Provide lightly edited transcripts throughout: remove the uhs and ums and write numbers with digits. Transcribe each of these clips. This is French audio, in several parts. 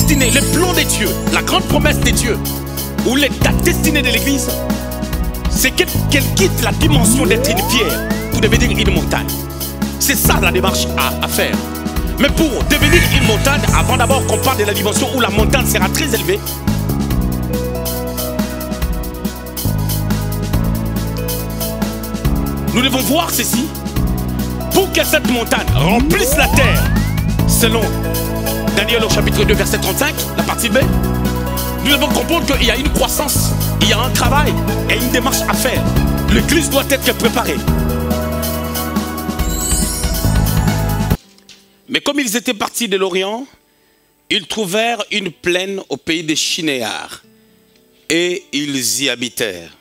destinée, le plan de Dieu, la grande promesse de Dieu, ou la destinée de l'église, c'est qu'elle quitte la dimension d'être une pierre pour devenir une montagne. C'est ça la démarche à faire. Mais pour devenir une montagne, avant d'abord qu'on parle de la dimension où la montagne sera très élevée, nous devons voir ceci. Pour que cette montagne remplisse la terre, selon Daniel au chapitre 2, verset 35, la partie B, nous devons comprendre qu'il y a une croissance, il y a un travail et une démarche à faire. L'église doit être préparée. Mais comme ils étaient partis de l'Orient, ils trouvèrent une plaine au pays des Shinéars et ils y habitèrent.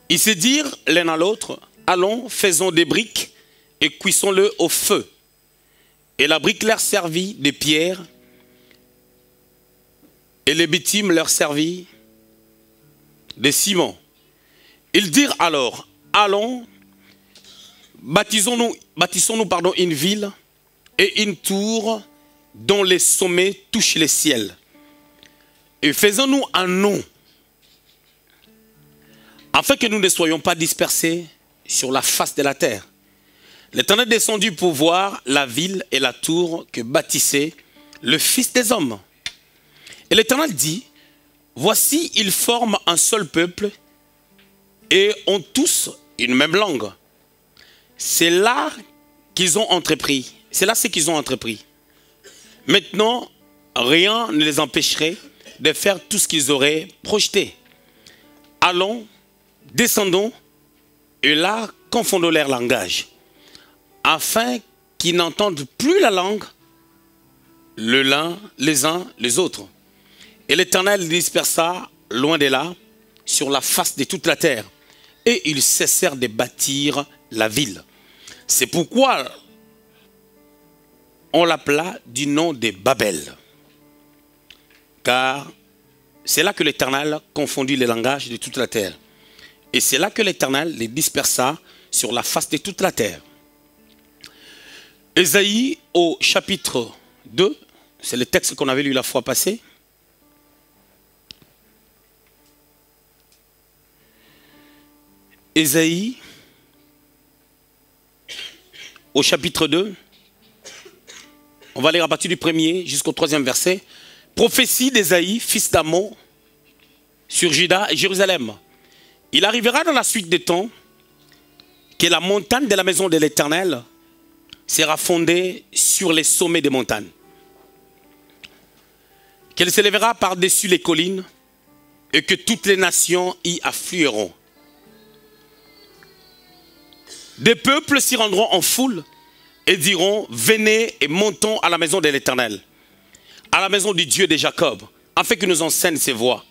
Ils se dirent l'un à l'autre, allons, faisons des briques et cuissons-le au feu. Et la brique leur servit de pierre et le bitume leur servit de ciment. Ils dirent alors, allons, bâtissons-nous une ville et une tour dont les sommets touchent le ciel. Et faisons-nous un nom, afin que nous ne soyons pas dispersés sur la face de la terre. L'Éternel descendit pour voir la ville et la tour que bâtissait le Fils des hommes. Et l'Éternel dit, voici, ils forment un seul peuple et ont tous une même langue. C'est là qu'ils ont entrepris. C'est là ce qu'ils ont entrepris. Maintenant, rien ne les empêcherait de faire tout ce qu'ils auraient projeté. Allons, descendons, et là, confondons leur langage, afin qu'ils n'entendent plus la langue les uns les autres. Et l'Éternel les dispersa loin de là, sur la face de toute la terre. Et ils cessèrent de bâtir la ville. C'est pourquoi on l'appela du nom de Babel. Car c'est là que l'Éternel confondit les langages de toute la terre. Et c'est là que l'Éternel les dispersa sur la face de toute la terre. Ésaïe au chapitre 2, c'est le texte qu'on avait lu la fois passée. Ésaïe au chapitre 2, on va lire à partir du 1er jusqu'au 3e verset. Prophétie d'Ésaïe, fils d'Amon, sur Juda et Jérusalem. Il arrivera dans la suite des temps que la montagne de la maison de l'Éternel sera fondée sur les sommets des montagnes. Qu'elle s'élèvera par-dessus les collines et que toutes les nations y afflueront. Des peuples s'y rendront en foule et diront, venez et montons à la maison de l'Éternel, à la maison du Dieu de Jacob, afin que nous enseigne ses voies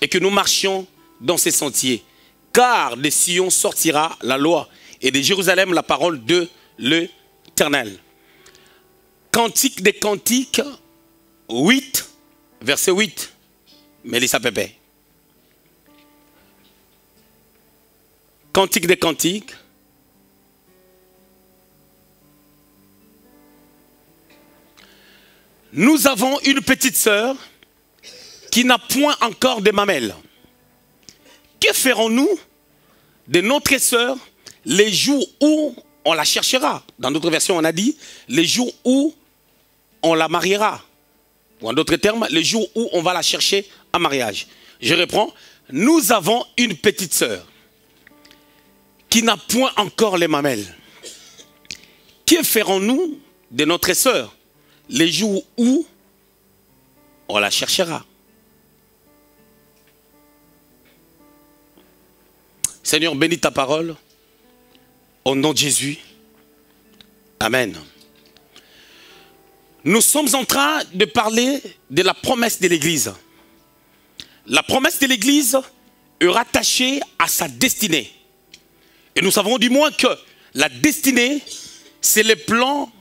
et que nous marchions dans ses sentiers. Car de Sion sortira la loi et de Jérusalem la parole de l'Éternel. Cantique des cantiques, 8, verset 8. Mélissa Pépé. Cantique des cantiques. Nous avons une petite sœur qui n'a point encore de mamelles. Que ferons-nous de notre sœur les jours où on la cherchera? Dans d'autres versions, on a dit les jours où on la mariera. Ou en d'autres termes, les jours où on va la chercher en mariage. Je reprends. Nous avons une petite sœur qui n'a point encore les mamelles. Que ferons-nous de notre sœur les jours où on la cherchera? Seigneur, bénis ta parole. Au nom de Jésus. Amen. Nous sommes en train de parler de la promesse de l'Église. La promesse de l'Église est rattachée à sa destinée. Et nous savons du moins que la destinée, c'est le plan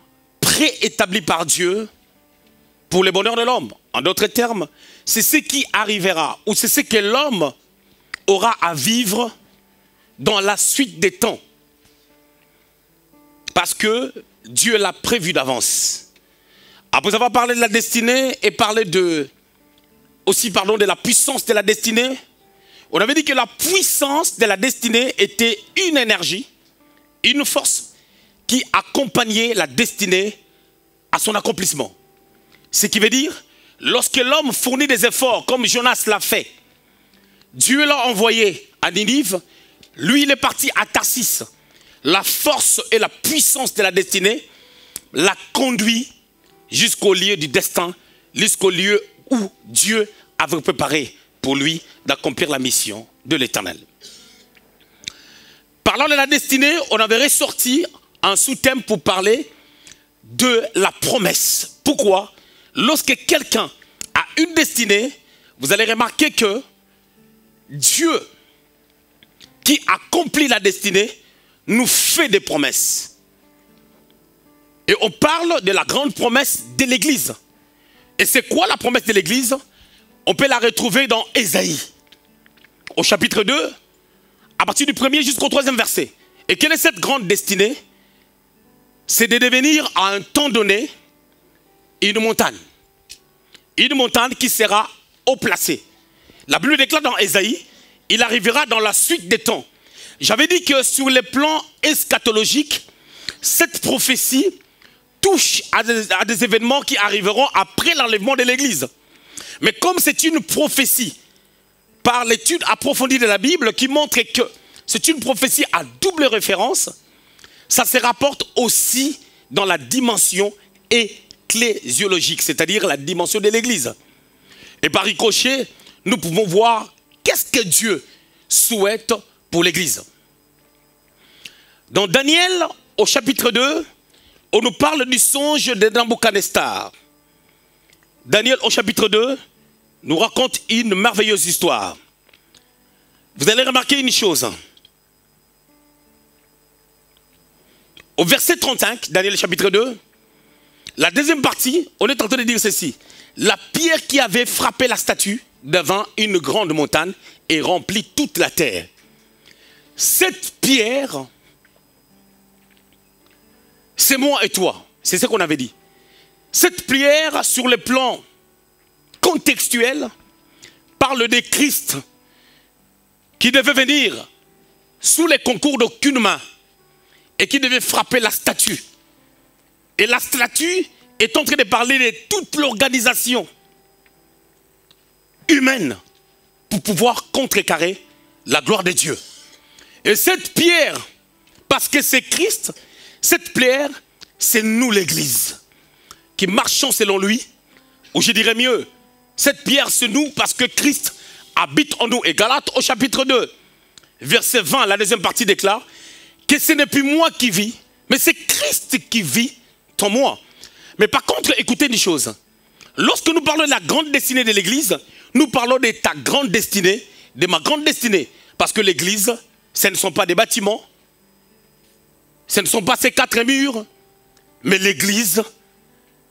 préétabli par Dieu pour le bonheur de l'homme. En d'autres termes, c'est ce qui arrivera, ou c'est ce que l'homme aura à vivre dans la suite des temps. Parce que Dieu l'a prévu d'avance. Après avoir parlé de la destinée et parlé aussi de la puissance de la destinée, on avait dit que la puissance de la destinée était une énergie, une force qui accompagnait la destinée à son accomplissement. Ce qui veut dire, lorsque l'homme fournit des efforts, comme Jonas l'a fait, Dieu l'a envoyé à Ninive, lui il est parti à Tarsis. La force et la puissance de la destinée l'a conduit jusqu'au lieu du destin, jusqu'au lieu où Dieu avait préparé pour lui d'accomplir la mission de l'Éternel. Parlant de la destinée, on avait ressorti un sous-thème pour parler de la promesse. Pourquoi? Lorsque quelqu'un a une destinée, vous allez remarquer que Dieu qui accomplit la destinée nous fait des promesses. Et on parle de la grande promesse de l'Église. Et c'est quoi la promesse de l'Église? On peut la retrouver dans Ésaïe, au chapitre 2, à partir du 1er jusqu'au 3e verset. Et quelle est cette grande destinée? C'est de devenir à un temps donné une montagne. Une montagne qui sera haut placée. La Bible déclare dans Ésaïe, il arrivera dans la suite des temps. J'avais dit que sur le plan eschatologique, cette prophétie touche à des événements qui arriveront après l'enlèvement de l'Église. Mais comme c'est une prophétie, par l'étude approfondie de la Bible, qui montre que c'est une prophétie à double référence, ça se rapporte aussi dans la dimension ecclésiologique, c'est-à-dire la dimension de l'Église. Et par ricochet, nous pouvons voir qu'est-ce que Dieu souhaite pour l'Église. Dans Daniel, au chapitre 2, on nous parle du songe de Nabuchodonosor. Daniel, au chapitre 2, nous raconte une merveilleuse histoire. Vous allez remarquer une chose. Au verset 35, Daniel, chapitre 2, la deuxième partie, on est en train de dire ceci. La pierre qui avait frappé la statue devant une grande montagne et remplit toute la terre. Cette pierre, c'est moi et toi. C'est ce qu'on avait dit. Cette pierre, sur le plan contextuel, parle de Christ qui devait venir sous les concours d'aucune main et qui devait frapper la statue. Et la statue est en train de parler de toute l'organisation humaine pour pouvoir contrecarrer la gloire de Dieu. Et cette pierre, parce que c'est Christ, cette pierre, c'est nous l'Église, qui marchons selon lui, ou je dirais mieux, cette pierre c'est nous parce que Christ habite en nous. Et Galates au chapitre 2, verset 20, la deuxième partie déclare que ce n'est plus moi qui vis, mais c'est Christ qui vit en moi. Mais par contre, écoutez une chose. Lorsque nous parlons de la grande destinée de l'Église, nous parlons de ta grande destinée, de ma grande destinée. Parce que l'Église, ce ne sont pas des bâtiments, ce ne sont pas ces 4 murs, mais l'Église,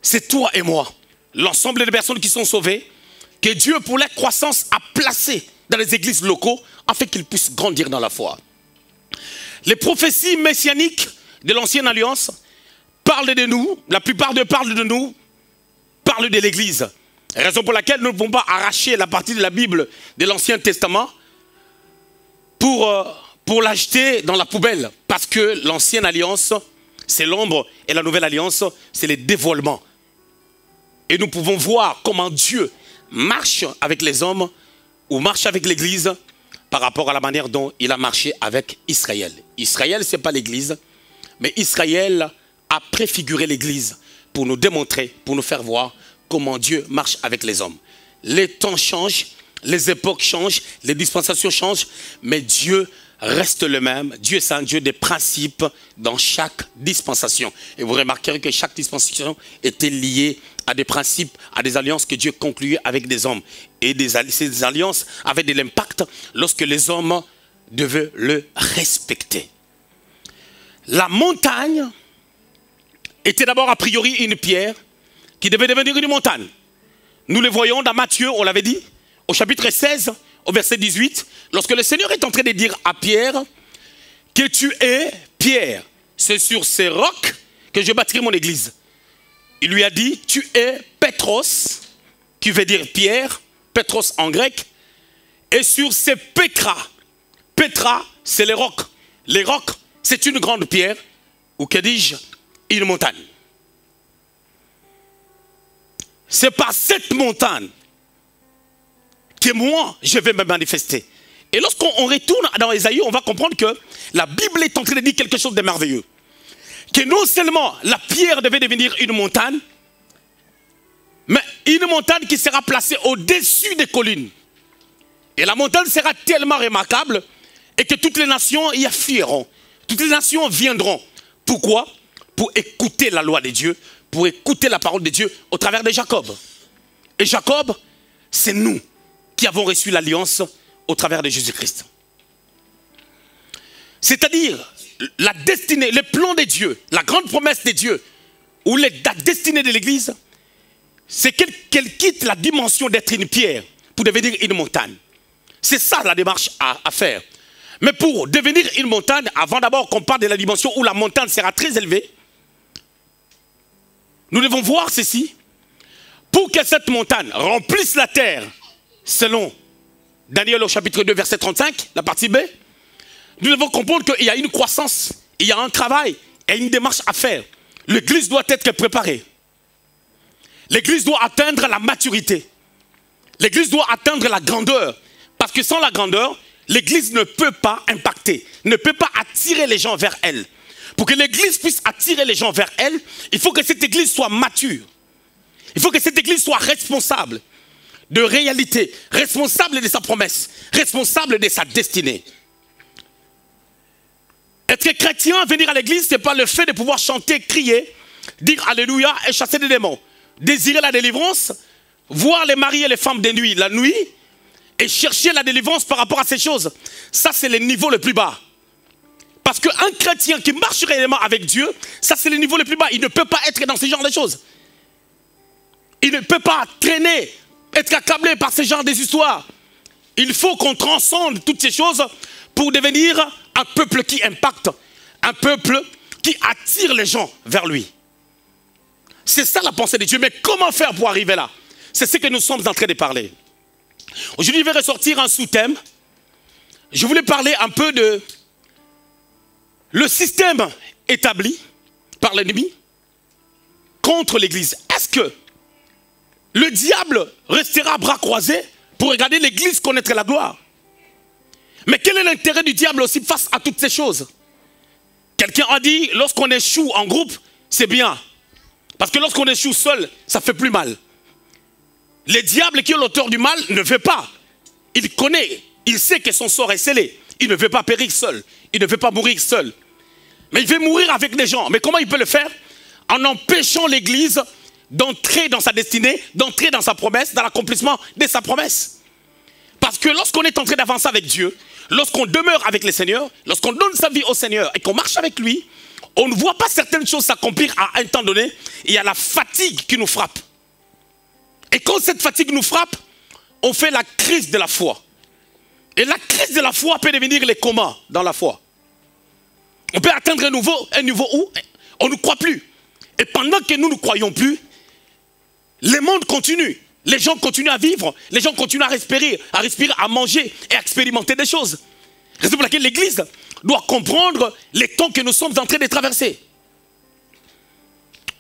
c'est toi et moi. L'ensemble des personnes qui sont sauvées, que Dieu, pour leur croissance, a placé dans les églises locaux, afin qu'ils puissent grandir dans la foi. Les prophéties messianiques de l'Ancienne Alliance parlent de nous, la plupart d'eux parlent de nous, parlent de l'Église. Raison pour laquelle nous ne pouvons pas arracher la partie de la Bible de l'Ancien Testament pour l'acheter dans la poubelle. Parce que l'Ancienne Alliance, c'est l'ombre, et la Nouvelle Alliance, c'est le dévoilement. Et nous pouvons voir comment Dieu marche avec les hommes ou marche avec l'Église par rapport à la manière dont il a marché avec Israël. Israël, ce n'est pas l'Église, mais Israël a préfiguré l'Église pour nous démontrer, pour nous faire voir comment Dieu marche avec les hommes. Les temps changent, les époques changent, les dispensations changent, mais Dieu reste le même. Dieu, c'est un Dieu des principes dans chaque dispensation. Et vous remarquerez que chaque dispensation était liée à des principes, à des alliances que Dieu concluait avec des hommes. Et ces alliances avaient de l'impact lorsque les hommes devaient le respecter. La montagne était d'abord a priori une pierre qui devait devenir une montagne. Nous le voyons dans Matthieu, on l'avait dit, au chapitre 16, au verset 18, lorsque le Seigneur est en train de dire à Pierre que tu es Pierre, c'est sur ces rocs que je bâtirai mon église. il lui a dit, tu es Pétros, qui veut dire Pierre, Pétros en grec, et sur ces Pétra. Pétra, c'est les rocs. Les rocs, c'est une grande pierre, ou que dis-je, une montagne. C'est par cette montagne que moi, je vais me manifester. Et lorsqu'on retourne dans Ésaïe, on va comprendre que la Bible est en train de dire quelque chose de merveilleux. Que non seulement la pierre devait devenir une montagne, mais une montagne qui sera placée au-dessus des collines. Et la montagne sera tellement remarquable et que toutes les nations y affieront. Toutes les nations viendront. Pourquoi? Pour écouter la loi de Dieu, pour écouter la parole de Dieu au travers de Jacob. Et Jacob, c'est nous qui avons reçu l'alliance au travers de Jésus-Christ. C'est-à-dire, la destinée, le plan de Dieu, la grande promesse de Dieu, ou la destinée de l'Église, c'est qu'elle quitte la dimension d'être une pierre pour devenir une montagne. C'est ça la démarche à faire. Mais pour devenir une montagne, avant d'abord qu'on parle de la dimension où la montagne sera très élevée, nous devons voir ceci. Pour que cette montagne remplisse la terre, selon Daniel au chapitre 2, verset 35, la partie B, nous devons comprendre qu'il y a une croissance, il y a un travail et une démarche à faire. L'Église doit être préparée. L'Église doit atteindre la maturité. L'Église doit atteindre la grandeur. Parce que sans la grandeur, l'Église ne peut pas impacter, ne peut pas attirer les gens vers elle. Pour que l'Église puisse attirer les gens vers elle, il faut que cette Église soit mature. Il faut que cette Église soit responsable de réalité, responsable de sa promesse, responsable de sa destinée. Être chrétien, venir à l'église, ce n'est pas le fait de pouvoir chanter, crier, dire Alléluia et chasser des démons. Désirer la délivrance, voir les maris et les femmes de nuit la nuit et chercher la délivrance par rapport à ces choses. Ça, c'est le niveau le plus bas. Parce qu'un chrétien qui marche réellement avec Dieu, ça, c'est le niveau le plus bas. Il ne peut pas être dans ce genre de choses. Il ne peut pas traîner, être accablé par ce genre d'histoires. Il faut qu'on transcende toutes ces choses pour devenir un peuple qui impacte, un peuple qui attire les gens vers lui. C'est ça la pensée de Dieu. Mais comment faire pour arriver là? C'est ce que nous sommes en train de parler. Aujourd'hui, je vais ressortir un sous-thème. Je voulais parler un peu de le système établi par l'ennemi contre l'Église. Est-ce que le diable restera bras croisés pour regarder l'Église connaître la gloire? Mais quel est l'intérêt du diable aussi face à toutes ces choses? Quelqu'un a dit, lorsqu'on échoue en groupe, c'est bien. Parce que lorsqu'on échoue seul, ça fait plus mal. Le diable qui est l'auteur du mal ne veut pas. Il connaît, il sait que son sort est scellé. Il ne veut pas périr seul. Il ne veut pas mourir seul. Mais il veut mourir avec des gens. Mais comment il peut le faire? En empêchant l'Église d'entrer dans sa destinée, d'entrer dans sa promesse, dans l'accomplissement de sa promesse. Parce que lorsqu'on est en train d'avancer avec Dieu, lorsqu'on demeure avec le Seigneur, lorsqu'on donne sa vie au Seigneur et qu'on marche avec lui, on ne voit pas certaines choses s'accomplir à un temps donné. Il y a la fatigue qui nous frappe. Et quand cette fatigue nous frappe, on fait la crise de la foi. Et la crise de la foi peut devenir les comas dans la foi. On peut atteindre un niveau où on ne croit plus. Et pendant que nous ne croyons plus, le monde continue. Les gens continuent à vivre, les gens continuent à respirer, à manger et à expérimenter des choses. Raison pour laquelle l'Église doit comprendre les temps que nous sommes en train de traverser.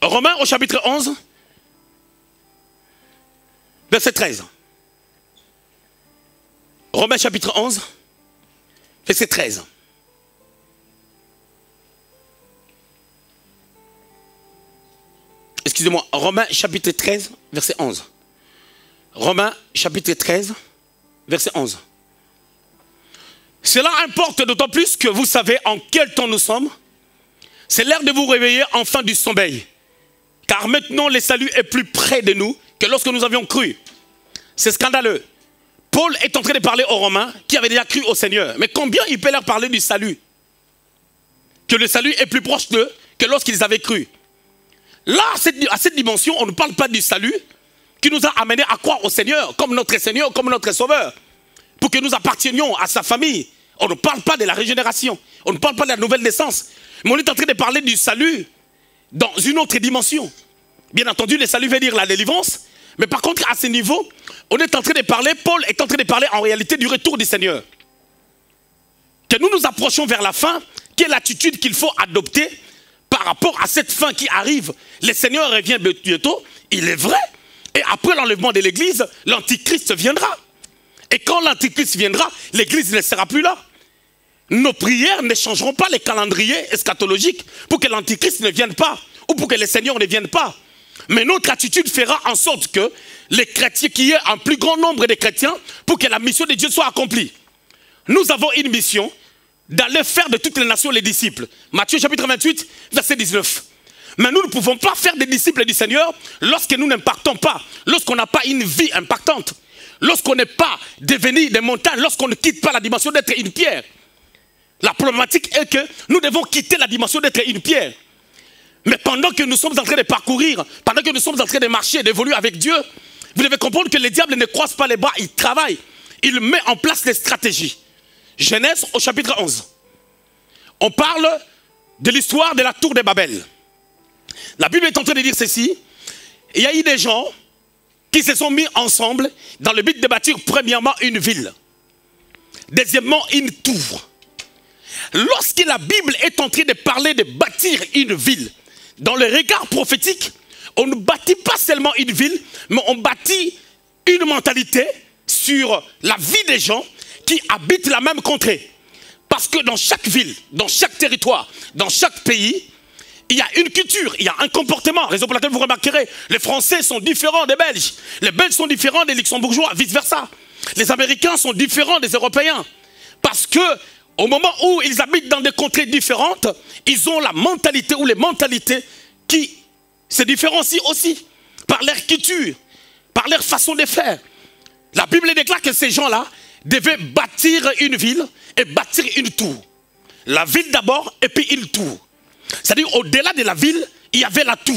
Romains au chapitre 11, verset 13. Romains chapitre 11, verset 13. Excusez-moi, Romains chapitre 13, verset 11. Romains chapitre 13, verset 11. Cela importe d'autant plus que vous savez en quel temps nous sommes. C'est l'heure de vous réveiller enfin du sommeil. Car maintenant le salut est plus près de nous que lorsque nous avions cru. C'est scandaleux. Paul est en train de parler aux Romains qui avaient déjà cru au Seigneur. Mais combien il peut leur parler du salut? Que le salut est plus proche d'eux que lorsqu'ils avaient cru. Là, à cette dimension, on ne parle pas du salut qui nous a amenés à croire au Seigneur, comme notre Seigneur, comme notre Sauveur, pour que nous appartenions à sa famille. On ne parle pas de la régénération, on ne parle pas de la nouvelle naissance, mais on est en train de parler du salut dans une autre dimension. Bien entendu, le salut veut dire la délivrance. Mais par contre, à ce niveau, on est en train de parler, Paul est en train de parler en réalité du retour du Seigneur. Que nous nous approchons vers la fin, quelle est l'attitude qu'il faut adopter par rapport à cette fin qui arrive. Le Seigneur revient bientôt, il est vrai. Et après l'enlèvement de l'église, l'antichrist viendra. Et quand l'antichrist viendra, l'église ne sera plus là. Nos prières ne changeront pas les calendriers eschatologiques pour que l'antichrist ne vienne pas ou pour que le Seigneur ne vienne pas. Mais notre attitude fera en sorte que les chrétiens, qu'il y ait un plus grand nombre de chrétiens pour que la mission de Dieu soit accomplie. Nous avons une mission d'aller faire de toutes les nations les disciples. Matthieu chapitre 28, verset 19. Mais nous ne pouvons pas faire des disciples du Seigneur lorsque nous n'impactons pas, lorsqu'on n'a pas une vie impactante, lorsqu'on n'est pas devenu des montagnes, lorsqu'on ne quitte pas la dimension d'être une pierre. La problématique est que nous devons quitter la dimension d'être une pierre. Mais pendant que nous sommes en train de parcourir, pendant que nous sommes en train de marcher, d'évoluer avec Dieu, vous devez comprendre que le diable ne croise pas les bras, il travaille, il met en place des stratégies. Genèse au chapitre 11. On parle de l'histoire de la tour de Babel. La Bible est en train de dire ceci. Il y a eu des gens qui se sont mis ensemble dans le but de bâtir premièrement une ville. Deuxièmement, une tour. Lorsque la Bible est en train de parler de bâtir une ville, dans le regard prophétique, on ne bâtit pas seulement une ville, mais on bâtit une mentalité sur la vie des gens qui habitent la même contrée. Parce que dans chaque ville, dans chaque territoire, dans chaque pays, il y a une culture, il y a un comportement. Raison pour laquelle vous remarquerez, les Français sont différents des Belges. Les Belges sont différents des Luxembourgeois, vice-versa. Les Américains sont différents des Européens. Parce que au moment où ils habitent dans des contrées différentes, ils ont la mentalité ou les mentalités qui se différencient aussi par leur culture, par leur façon de faire. La Bible déclare que ces gens-là devaient bâtir une ville et bâtir une tour. La ville d'abord et puis une tour. C'est-à-dire au-delà de la ville, il y avait la tour.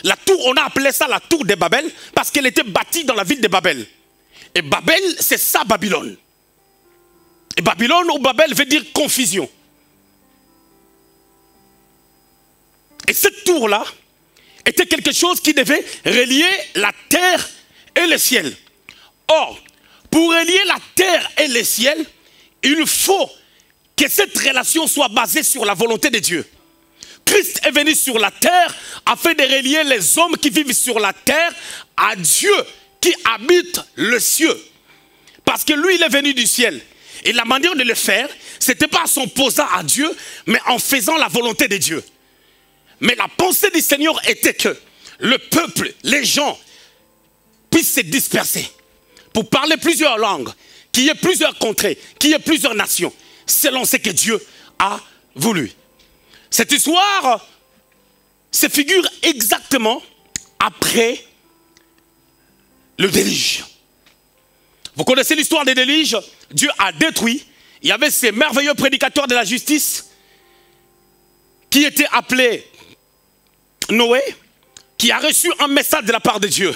La tour, on a appelé ça la tour de Babel parce qu'elle était bâtie dans la ville de Babel. Et Babel, c'est ça Babylone. Et Babylone ou Babel veut dire confusion. Et cette tour-là était quelque chose qui devait relier la terre et le ciel. Or, pour relier la terre et le ciel, il faut que cette relation soit basée sur la volonté de Dieu. Christ est venu sur la terre afin de relier les hommes qui vivent sur la terre à Dieu qui habite le ciel. Parce que lui, il est venu du ciel. Et la manière de le faire, ce n'était pas en s'opposant à Dieu, mais en faisant la volonté de Dieu. Mais la pensée du Seigneur était que le peuple, les gens, puissent se disperser pour parler plusieurs langues, qu'il y ait plusieurs contrées, qu'il y ait plusieurs nations, selon ce que Dieu a voulu. Cette histoire se figure exactement après le déluge. Vous connaissez l'histoire des déluges? Dieu a détruit. Il y avait ces merveilleux prédicateurs de la justice qui étaient appelés Noé, qui a reçu un message de la part de Dieu.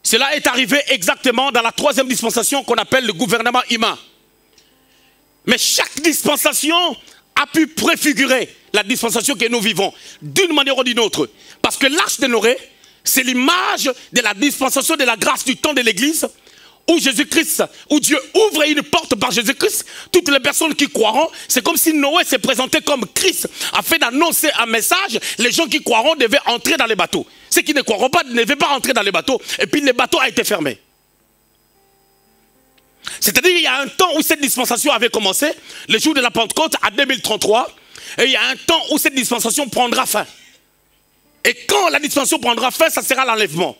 Cela est arrivé exactement dans la 3e dispensation qu'on appelle le gouvernement humain. Mais chaque dispensation a pu préfigurer la dispensation que nous vivons d'une manière ou d'une autre. Parce que l'arche de Noé, c'est l'image de la dispensation de la grâce du temps de l'Église, où Jésus-Christ, où Dieu ouvre une porte par Jésus-Christ, toutes les personnes qui croiront, c'est comme si Noé s'est présenté comme Christ, afin d'annoncer un message, les gens qui croiront devaient entrer dans les bateaux. Ceux qui ne croiront pas ne devaient pas entrer dans les bateaux, et puis le bateau a été fermé. C'est-à-dire qu'il y a un temps où cette dispensation avait commencé, le jour de la Pentecôte à 2033, et il y a un temps où cette dispensation prendra fin. Et quand la dispensation prendra fin, ça sera l'enlèvement.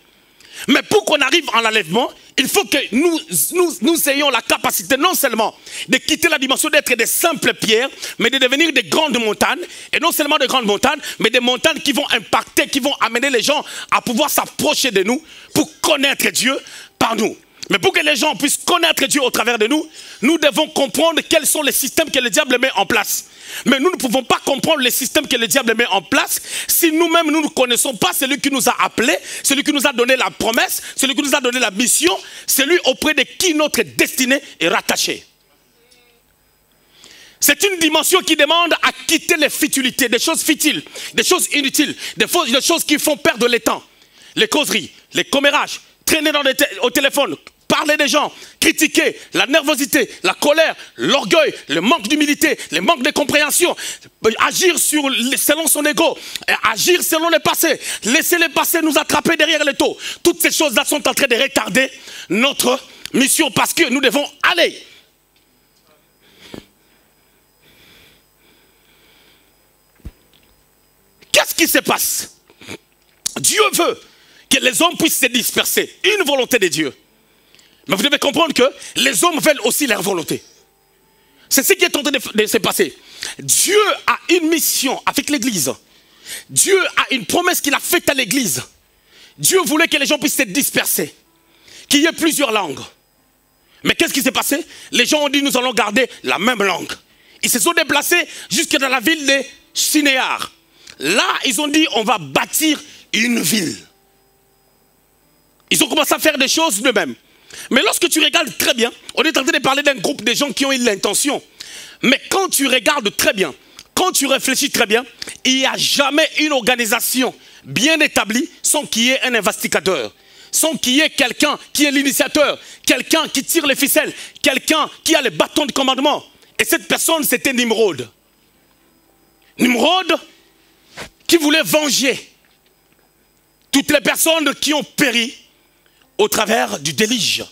Mais pour qu'on arrive en l'enlèvement, il faut que nous ayons la capacité non seulement de quitter la dimension d'être des simples pierres, mais de devenir des grandes montagnes. Et non seulement des grandes montagnes, mais des montagnes qui vont impacter, qui vont amener les gens à pouvoir s'approcher de nous pour connaître Dieu par nous. Mais pour que les gens puissent connaître Dieu au travers de nous, nous devons comprendre quels sont les systèmes que le diable met en place. Mais nous ne pouvons pas comprendre les systèmes que le diable met en place si nous-mêmes nous ne connaissons pas celui qui nous a appelés, celui qui nous a donné la promesse, celui qui nous a donné la mission, celui auprès de qui notre destinée est rattachée. C'est une dimension qui demande à quitter les futilités, des choses futiles, des choses inutiles, des choses qui font perdre le temps. Les causeries, les commérages, traîner au téléphone, parler des gens, critiquer, la nervosité, la colère, l'orgueil, le manque d'humilité, le manque de compréhension, agir selon son ego, agir selon le passé, laisser le passé nous attraper derrière les taux. Toutes ces choses-là sont en train de retarder notre mission parce que nous devons aller. Qu'est-ce qui se passe? Dieu veut que les hommes puissent se disperser. Une volonté de Dieu. Mais vous devez comprendre que les hommes veulent aussi leur volonté. C'est ce qui est en train de se passer. Dieu a une mission avec l'Église. Dieu a une promesse qu'il a faite à l'Église. Dieu voulait que les gens puissent se disperser. Qu'il y ait plusieurs langues. Mais qu'est-ce qui s'est passé? Les gens ont dit nous allons garder la même langue. Ils se sont déplacés jusque dans la ville de Shinéar. Là, ils ont dit, on va bâtir une ville. Ils ont commencé à faire des choses d'eux-mêmes. Mais lorsque tu regardes très bien, on est en train de parler d'un groupe de gens qui ont eu l'intention. Mais quand tu regardes très bien, quand tu réfléchis très bien, il n'y a jamais une organisation bien établie sans qu'il y ait un investigateur. Sans qu'il y ait quelqu'un qui est l'initiateur, quelqu'un qui tire les ficelles, quelqu'un qui a les bâtons de commandement. Et cette personne, c'était Nimrod. Nimrod, qui voulait venger toutes les personnes qui ont péri au travers du déluge.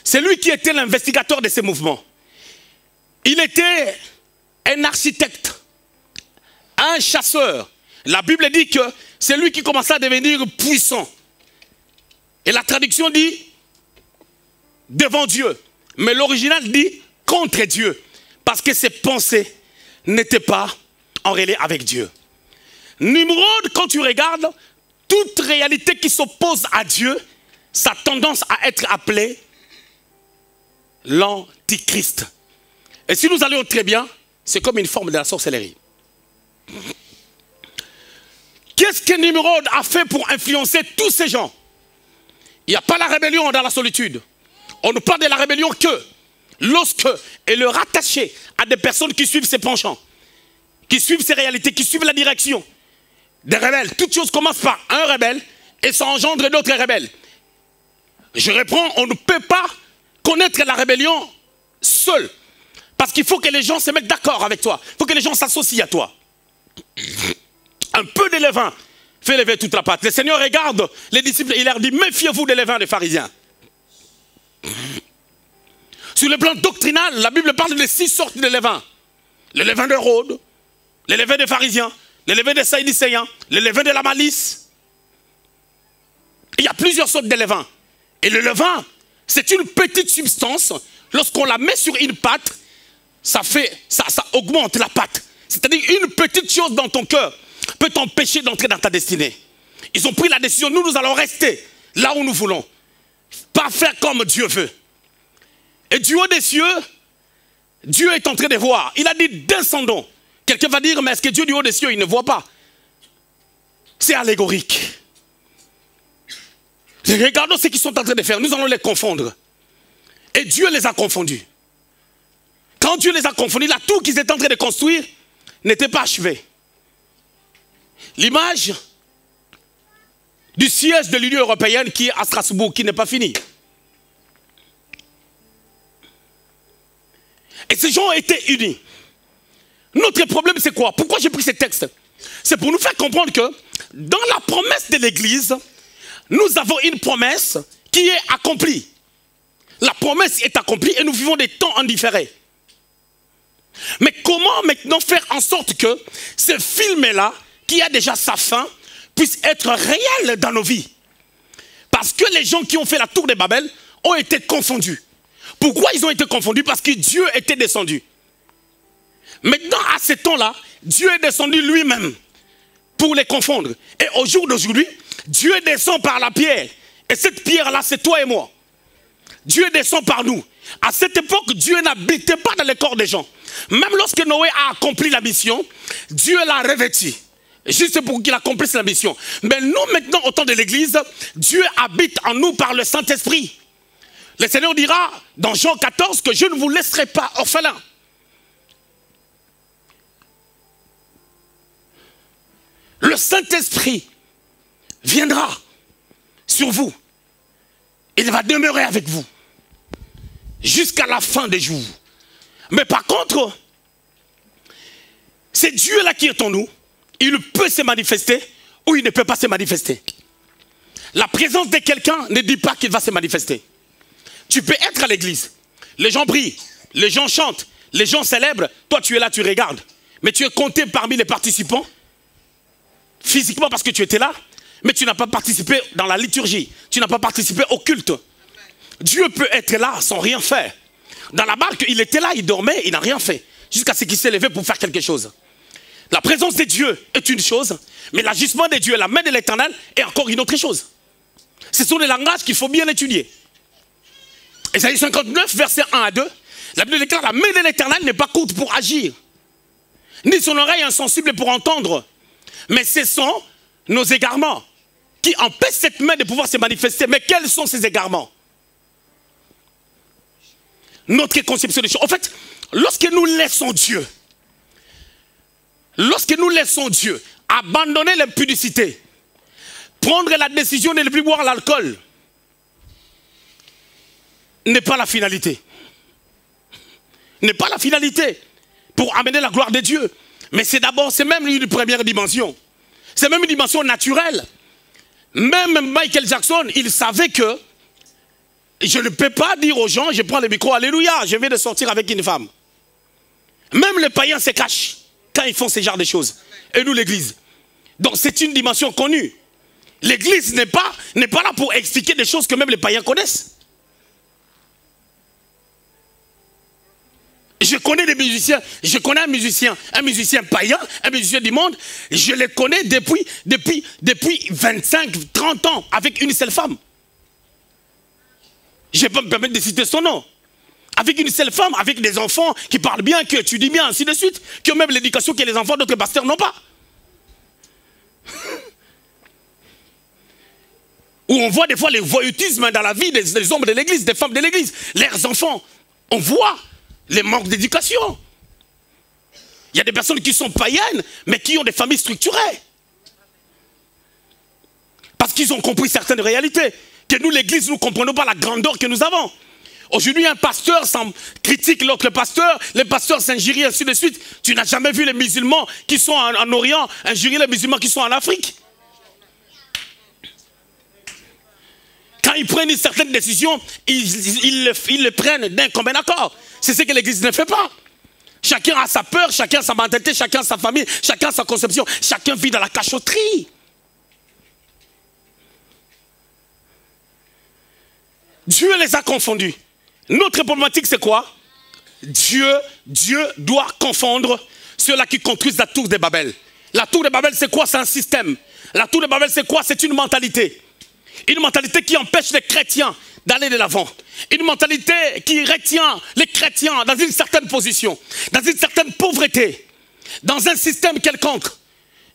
C'est lui qui était l'investigateur de ces mouvements. Il était un architecte, un chasseur. La Bible dit que c'est lui qui commença à devenir puissant. Et la traduction dit devant Dieu. Mais l'original dit contre Dieu. Parce que ses pensées n'étaient pas en relais avec Dieu. Nimrod, quand tu regardes, toute réalité qui s'oppose à Dieu, ça a tendance à être appelé l'antichrist. Et si nous allons très bien, c'est comme une forme de la sorcellerie. Qu'est-ce que Nimrod a fait pour influencer tous ces gens? Il n'y a pas la rébellion dans la solitude. On ne parle de la rébellion que lorsque elle est rattachée à des personnes qui suivent ses penchants, qui suivent ses réalités, qui suivent la direction des rebelles. Toute chose commence par un rebelle et ça engendre d'autres rebelles. Je reprends, on ne peut pas connaître la rébellion seul. Parce qu'il faut que les gens se mettent d'accord avec toi. Il faut que les gens s'associent à toi. Un peu de levain fait lever toute la pâte. Le Seigneur regarde les disciples et il leur dit, méfiez-vous des levains des pharisiens. Sur le plan doctrinal, la Bible parle de 6 sortes de levains. Le levain de Rhodes, le levain des pharisiens, le levain des Sadducéens, le levain de la malice. Il y a plusieurs sortes de levains. Et le levain, c'est une petite substance. Lorsqu'on la met sur une pâte, ça augmente la pâte. C'est-à-dire une petite chose dans ton cœur peut t'empêcher d'entrer dans ta destinée. Ils ont pris la décision, nous allons rester là où nous voulons. Pas faire comme Dieu veut. Et du haut des cieux, Dieu est en train de voir. Il a dit descendons. Quelqu'un va dire, mais est-ce que Dieu du haut des cieux, il ne voit pas? C'est allégorique. Regardons ce qu'ils sont en train de faire. Nous allons les confondre. Et Dieu les a confondus. Quand Dieu les a confondus, la tour qu'ils étaient en train de construire n'était pas achevée. L'image du siège de l'Union européenne qui est à Strasbourg, qui n'est pas fini. Et ces gens ont été unis. Notre problème, c'est quoi? Pourquoi j'ai pris ces textes? C'est pour nous faire comprendre que dans la promesse de l'Église, nous avons une promesse qui est accomplie. La promesse est accomplie et nous vivons des temps en différé. Mais comment maintenant faire en sorte que ce film-là, qui a déjà sa fin, puisse être réel dans nos vies? Parce que les gens qui ont fait la tour de Babel ont été confondus. Pourquoi ils ont été confondus? Parce que Dieu était descendu. Maintenant, à ce temps-là, Dieu est descendu lui-même pour les confondre. Et au jour d'aujourd'hui, Dieu descend par la pierre. Et cette pierre-là, c'est toi et moi. Dieu descend par nous. À cette époque, Dieu n'habitait pas dans les corps des gens. Même lorsque Noé a accompli la mission, Dieu l'a revêtu. Juste pour qu'il accomplisse la mission. Mais nous, maintenant, au temps de l'Église, Dieu habite en nous par le Saint-Esprit. Le Seigneur dira dans Jean 14 que je ne vous laisserai pas orphelins. le Saint-Esprit viendra sur vous. Il va demeurer avec vous jusqu'à la fin des jours. Mais par contre, c'est Dieu-là qui est en nous. Il peut se manifester ou il ne peut pas se manifester. La présence de quelqu'un ne dit pas qu'il va se manifester. Tu peux être à l'église. Les gens prient, les gens chantent, les gens célèbrent. Toi, tu es là, tu regardes. Mais tu es compté parmi les participants. Physiquement parce que tu étais là. Mais tu n'as pas participé dans la liturgie. Tu n'as pas participé au culte. Dieu peut être là sans rien faire. Dans la barque, il était là, il dormait, il n'a rien fait. Jusqu'à ce qu'il s'est levé pour faire quelque chose. La présence de Dieu est une chose. Mais l'agissement de Dieu, la main de l'Éternel est encore une autre chose. Ce sont des langages qu'il faut bien étudier. Ésaïe 59, versets 1 à 2. La Bible déclare, la main de l'Éternel n'est pas courte pour agir. Ni son oreille insensible pour entendre. Mais ce sont nos égarements qui empêchent cette main de pouvoir se manifester. Mais quels sont ces égarements? Notre conception des choses. En fait, lorsque nous laissons Dieu abandonner l'impudicité, prendre la décision de ne plus boire l'alcool, n'est pas la finalité. N'est pas la finalité pour amener la gloire de Dieu. Mais c'est d'abord, c'est même une première dimension. C'est même une dimension naturelle. Même Michael Jackson, il savait que je ne peux pas dire aux gens, je prends le micro, alléluia, je viens de sortir avec une femme. Même les païens se cachent quand ils font ce genre de choses. Et nous, l'église. Donc c'est une dimension connue. L'église n'est pas là pour expliquer des choses que même les païens connaissent. Je connais des musiciens, je connais un musicien païen, un musicien du monde, je les connais depuis 25, 30 ans avec une seule femme. Je ne vais pas me permettre de citer son nom. Avec une seule femme, avec des enfants qui parlent bien, qui étudient bien, ainsi de suite, qui ont même l'éducation que les enfants d'autres pasteurs n'ont pas. Où on voit des fois les voyoutismes dans la vie des hommes de l'église, des femmes de l'église, leurs enfants. On voit les manques d'éducation. Il y a des personnes qui sont païennes, mais qui ont des familles structurées. Parce qu'ils ont compris certaines réalités. Que nous, l'église, nous ne comprenons pas la grandeur que nous avons. Aujourd'hui, un pasteur critique l'autre pasteur, les pasteurs s'injurient, ainsi de suite. Tu n'as jamais vu les musulmans qui sont en Orient injurier les musulmans qui sont en Afrique. Quand ils prennent une certaine décision, ils le prennent d'un commun accord. C'est ce que l'église ne fait pas. Chacun a sa peur, chacun a sa mentalité, chacun a sa famille, chacun a sa conception. Chacun vit dans la cachotterie. Dieu les a confondus. Notre problématique, c'est quoi? Dieu doit confondre ceux-là qui construisent la tour de Babel. La tour de Babel, c'est quoi? C'est un système. La tour de Babel, c'est quoi? C'est une mentalité. Une mentalité qui empêche les chrétiens d'aller de l'avant. Une mentalité qui retient les chrétiens dans une certaine position, dans une certaine pauvreté, dans un système quelconque.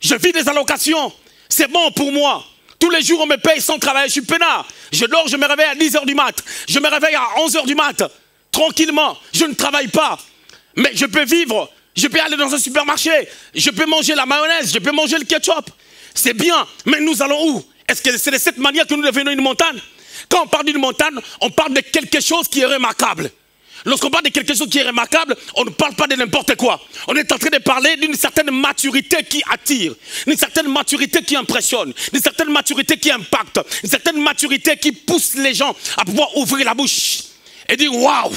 Je vis des allocations, c'est bon pour moi. Tous les jours, on me paye sans travailler, je suis peinard. Je dors, je me réveille à 10 h du mat. Je me réveille à 11 h du mat. Tranquillement, je ne travaille pas. Mais je peux vivre, je peux aller dans un supermarché. Je peux manger la mayonnaise, je peux manger le ketchup. C'est bien, mais nous allons où? Est-ce que c'est de cette manière que nous devenons une montagne? Quand on parle d'une montagne, on parle de quelque chose qui est remarquable. Lorsqu'on parle de quelque chose qui est remarquable, on ne parle pas de n'importe quoi. On est en train de parler d'une certaine maturité qui attire, d'une certaine maturité qui impressionne, d'une certaine maturité qui impacte, une certaine maturité qui pousse les gens à pouvoir ouvrir la bouche et dire waouh.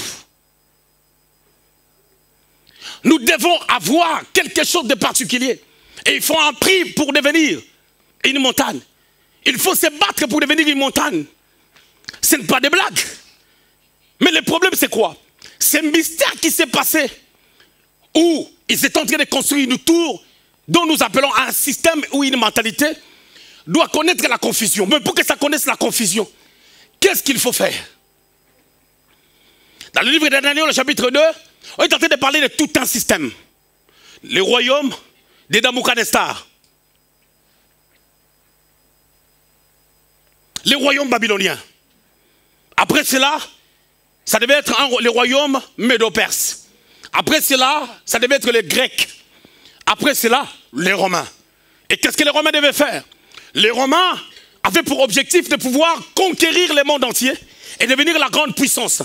Nous devons avoir quelque chose de particulier. Et il faut un prix pour devenir une montagne. Il faut se battre pour devenir une montagne. Ce n'est pas des blagues. Mais le problème, c'est quoi? C'est un mystère qui s'est passé où ils étaient en train de construire une tour dont nous appelons un système ou une mentalité doit connaître la confusion. Mais pour que ça connaisse la confusion, qu'est-ce qu'il faut faire? Dans le livre de Daniel, le chapitre 2, on est en train de parler de tout un système. Le royaume de Nabuchodonosor. Le royaume babylonien. Après cela, ça devait être le royaume médo-perse. Après cela, ça devait être les Grecs. Après cela, les Romains. Et qu'est-ce que les Romains devaient faire? Les Romains avaient pour objectif de pouvoir conquérir le monde entier et devenir la grande puissance.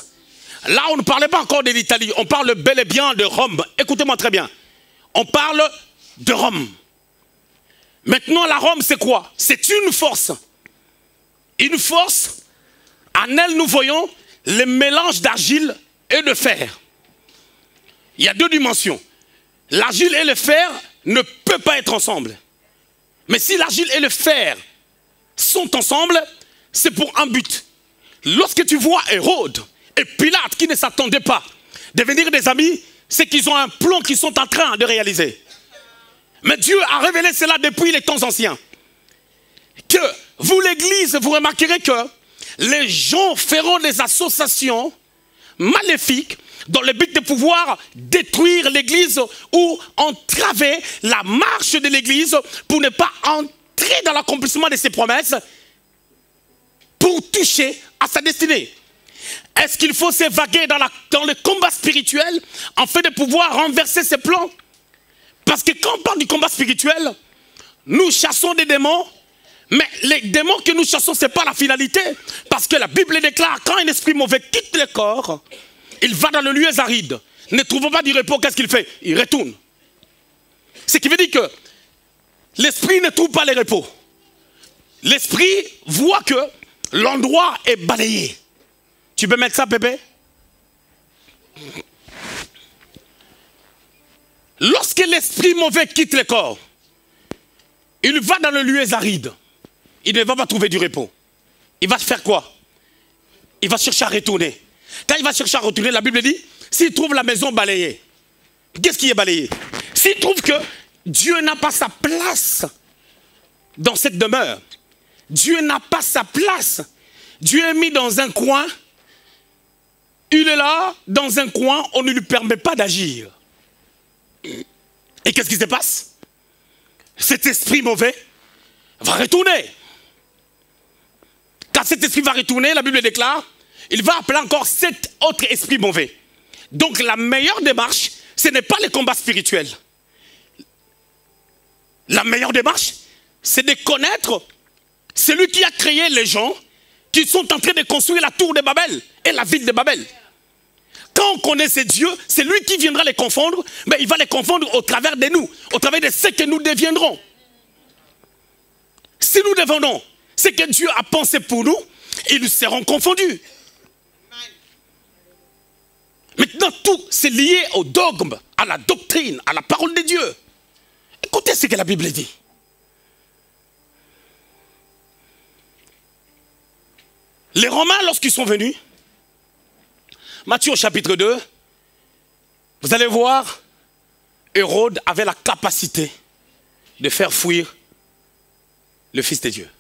Là, on ne parlait pas encore de l'Italie, on parle bel et bien de Rome. Écoutez-moi très bien. On parle de Rome. Maintenant, la Rome, c'est quoi? C'est une force. Une force, en elle, nous voyons le mélange d'argile et de fer. Il y a deux dimensions. L'argile et le fer ne peuvent pas être ensemble. Mais si l'argile et le fer sont ensemble, c'est pour un but. Lorsque tu vois Hérode et Pilate qui ne s'attendaient pas devenir des amis, c'est qu'ils ont un plan qu'ils sont en train de réaliser. Mais Dieu a révélé cela depuis les temps anciens. Que vous, l'Église, vous remarquerez que les gens feront des associations maléfiques dans le but de pouvoir détruire l'Église ou entraver la marche de l'Église pour ne pas entrer dans l'accomplissement de ses promesses, pour toucher à sa destinée. Est-ce qu'il faut s'évaguer dans le combat spirituel afin de pouvoir renverser ses plans? Parce que quand on parle du combat spirituel, nous chassons des démons, mais les démons que nous chassons, ce n'est pas la finalité. Parce que la Bible déclare, quand un esprit mauvais quitte le corps, il va dans le lieu aride. Ne trouvant pas du repos, qu'est-ce qu'il fait? Il retourne. Ce qui veut dire que l'esprit ne trouve pas le repos. L'esprit voit que l'endroit est balayé. Tu peux mettre ça, Pépé? Lorsque l'esprit mauvais quitte le corps, il va dans le lieu aride. Il ne va pas trouver du repos. Il va faire quoi? Il va chercher à retourner. Quand il va chercher à retourner, la Bible dit, s'il trouve la maison balayée, qu'est-ce qui est balayé? S'il trouve que Dieu n'a pas sa place dans cette demeure, Dieu n'a pas sa place, Dieu est mis dans un coin, il est là, dans un coin, on ne lui permet pas d'agir. Et qu'est-ce qui se passe? Cet esprit mauvais va retourner. Quand cet esprit va retourner, la Bible déclare, il va appeler encore 7 autres esprits mauvais. Donc la meilleure démarche, ce n'est pas le combat spirituel. La meilleure démarche, c'est de connaître celui qui a créé les gens qui sont en train de construire la tour de Babel et la ville de Babel. Quand on connaît ces dieux, c'est lui qui viendra les confondre, mais il va les confondre au travers de nous, au travers de ce que nous deviendrons. Si nous devenons ce que Dieu a pensé pour nous, ils nous seront confondus. Maintenant, tout c'est lié au dogme, à la doctrine, à la parole de Dieu. Écoutez ce que la Bible dit. Les Romains, lorsqu'ils sont venus, Matthieu au chapitre 2, vous allez voir, Hérode avait la capacité de faire fuir le Fils de Dieu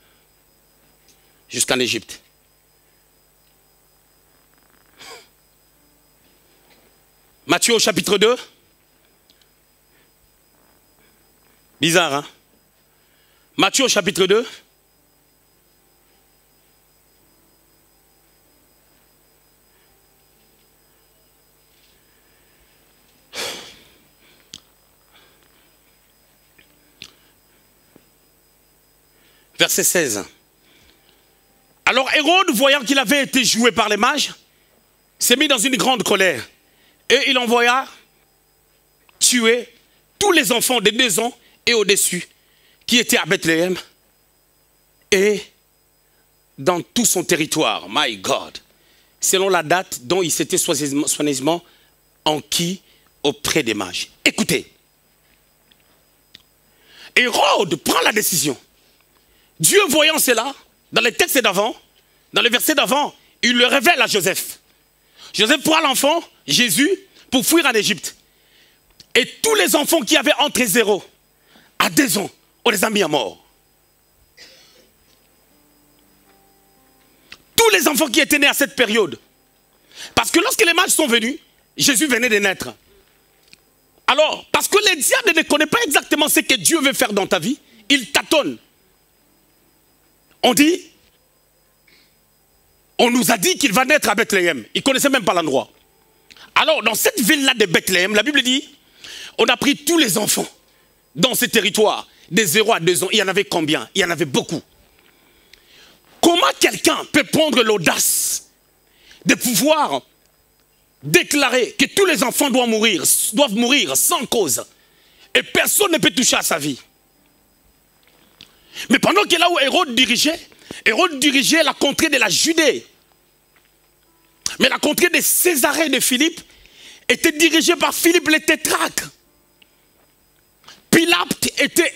jusqu'en Égypte. Matthieu au chapitre 2. Bizarre, hein? Matthieu au chapitre 2. Verset 16. Alors Hérode, voyant qu'il avait été joué par les mages, s'est mis dans une grande colère. Et il envoya tuer tous les enfants de 2 ans et au-dessus qui étaient à Bethléem et dans tout son territoire. My God. Selon la date dont il s'était soigneusement enquis auprès des mages. Écoutez. Hérode prend la décision. Dieu voyant cela, dans les textes d'avant, dans les versets d'avant, il le révèle à Joseph. Joseph prend l'enfant, Jésus, pour fuir en Égypte. Et tous les enfants qui avaient entre 0 à 2 ans, on les a mis à mort. Tous les enfants qui étaient nés à cette période. Parce que lorsque les mages sont venus, Jésus venait de naître. Alors, parce que les diables ne connaissent pas exactement ce que Dieu veut faire dans ta vie, ils tâtonnent. On dit, on nous a dit qu'il va naître à Bethléem. Ils ne connaissaient même pas l'endroit. Alors, dans cette ville-là de Bethléem, la Bible dit, on a pris tous les enfants dans ce territoire de 0 à 2 ans, il y en avait combien? Il y en avait beaucoup. Comment quelqu'un peut prendre l'audace de pouvoir déclarer que tous les enfants doivent mourir sans cause et personne ne peut toucher à sa vie? Mais pendant que là où Hérode dirigeait la contrée de la Judée, mais la contrée de Césarée de Philippe était dirigée par Philippe le tétrarque. Pilate était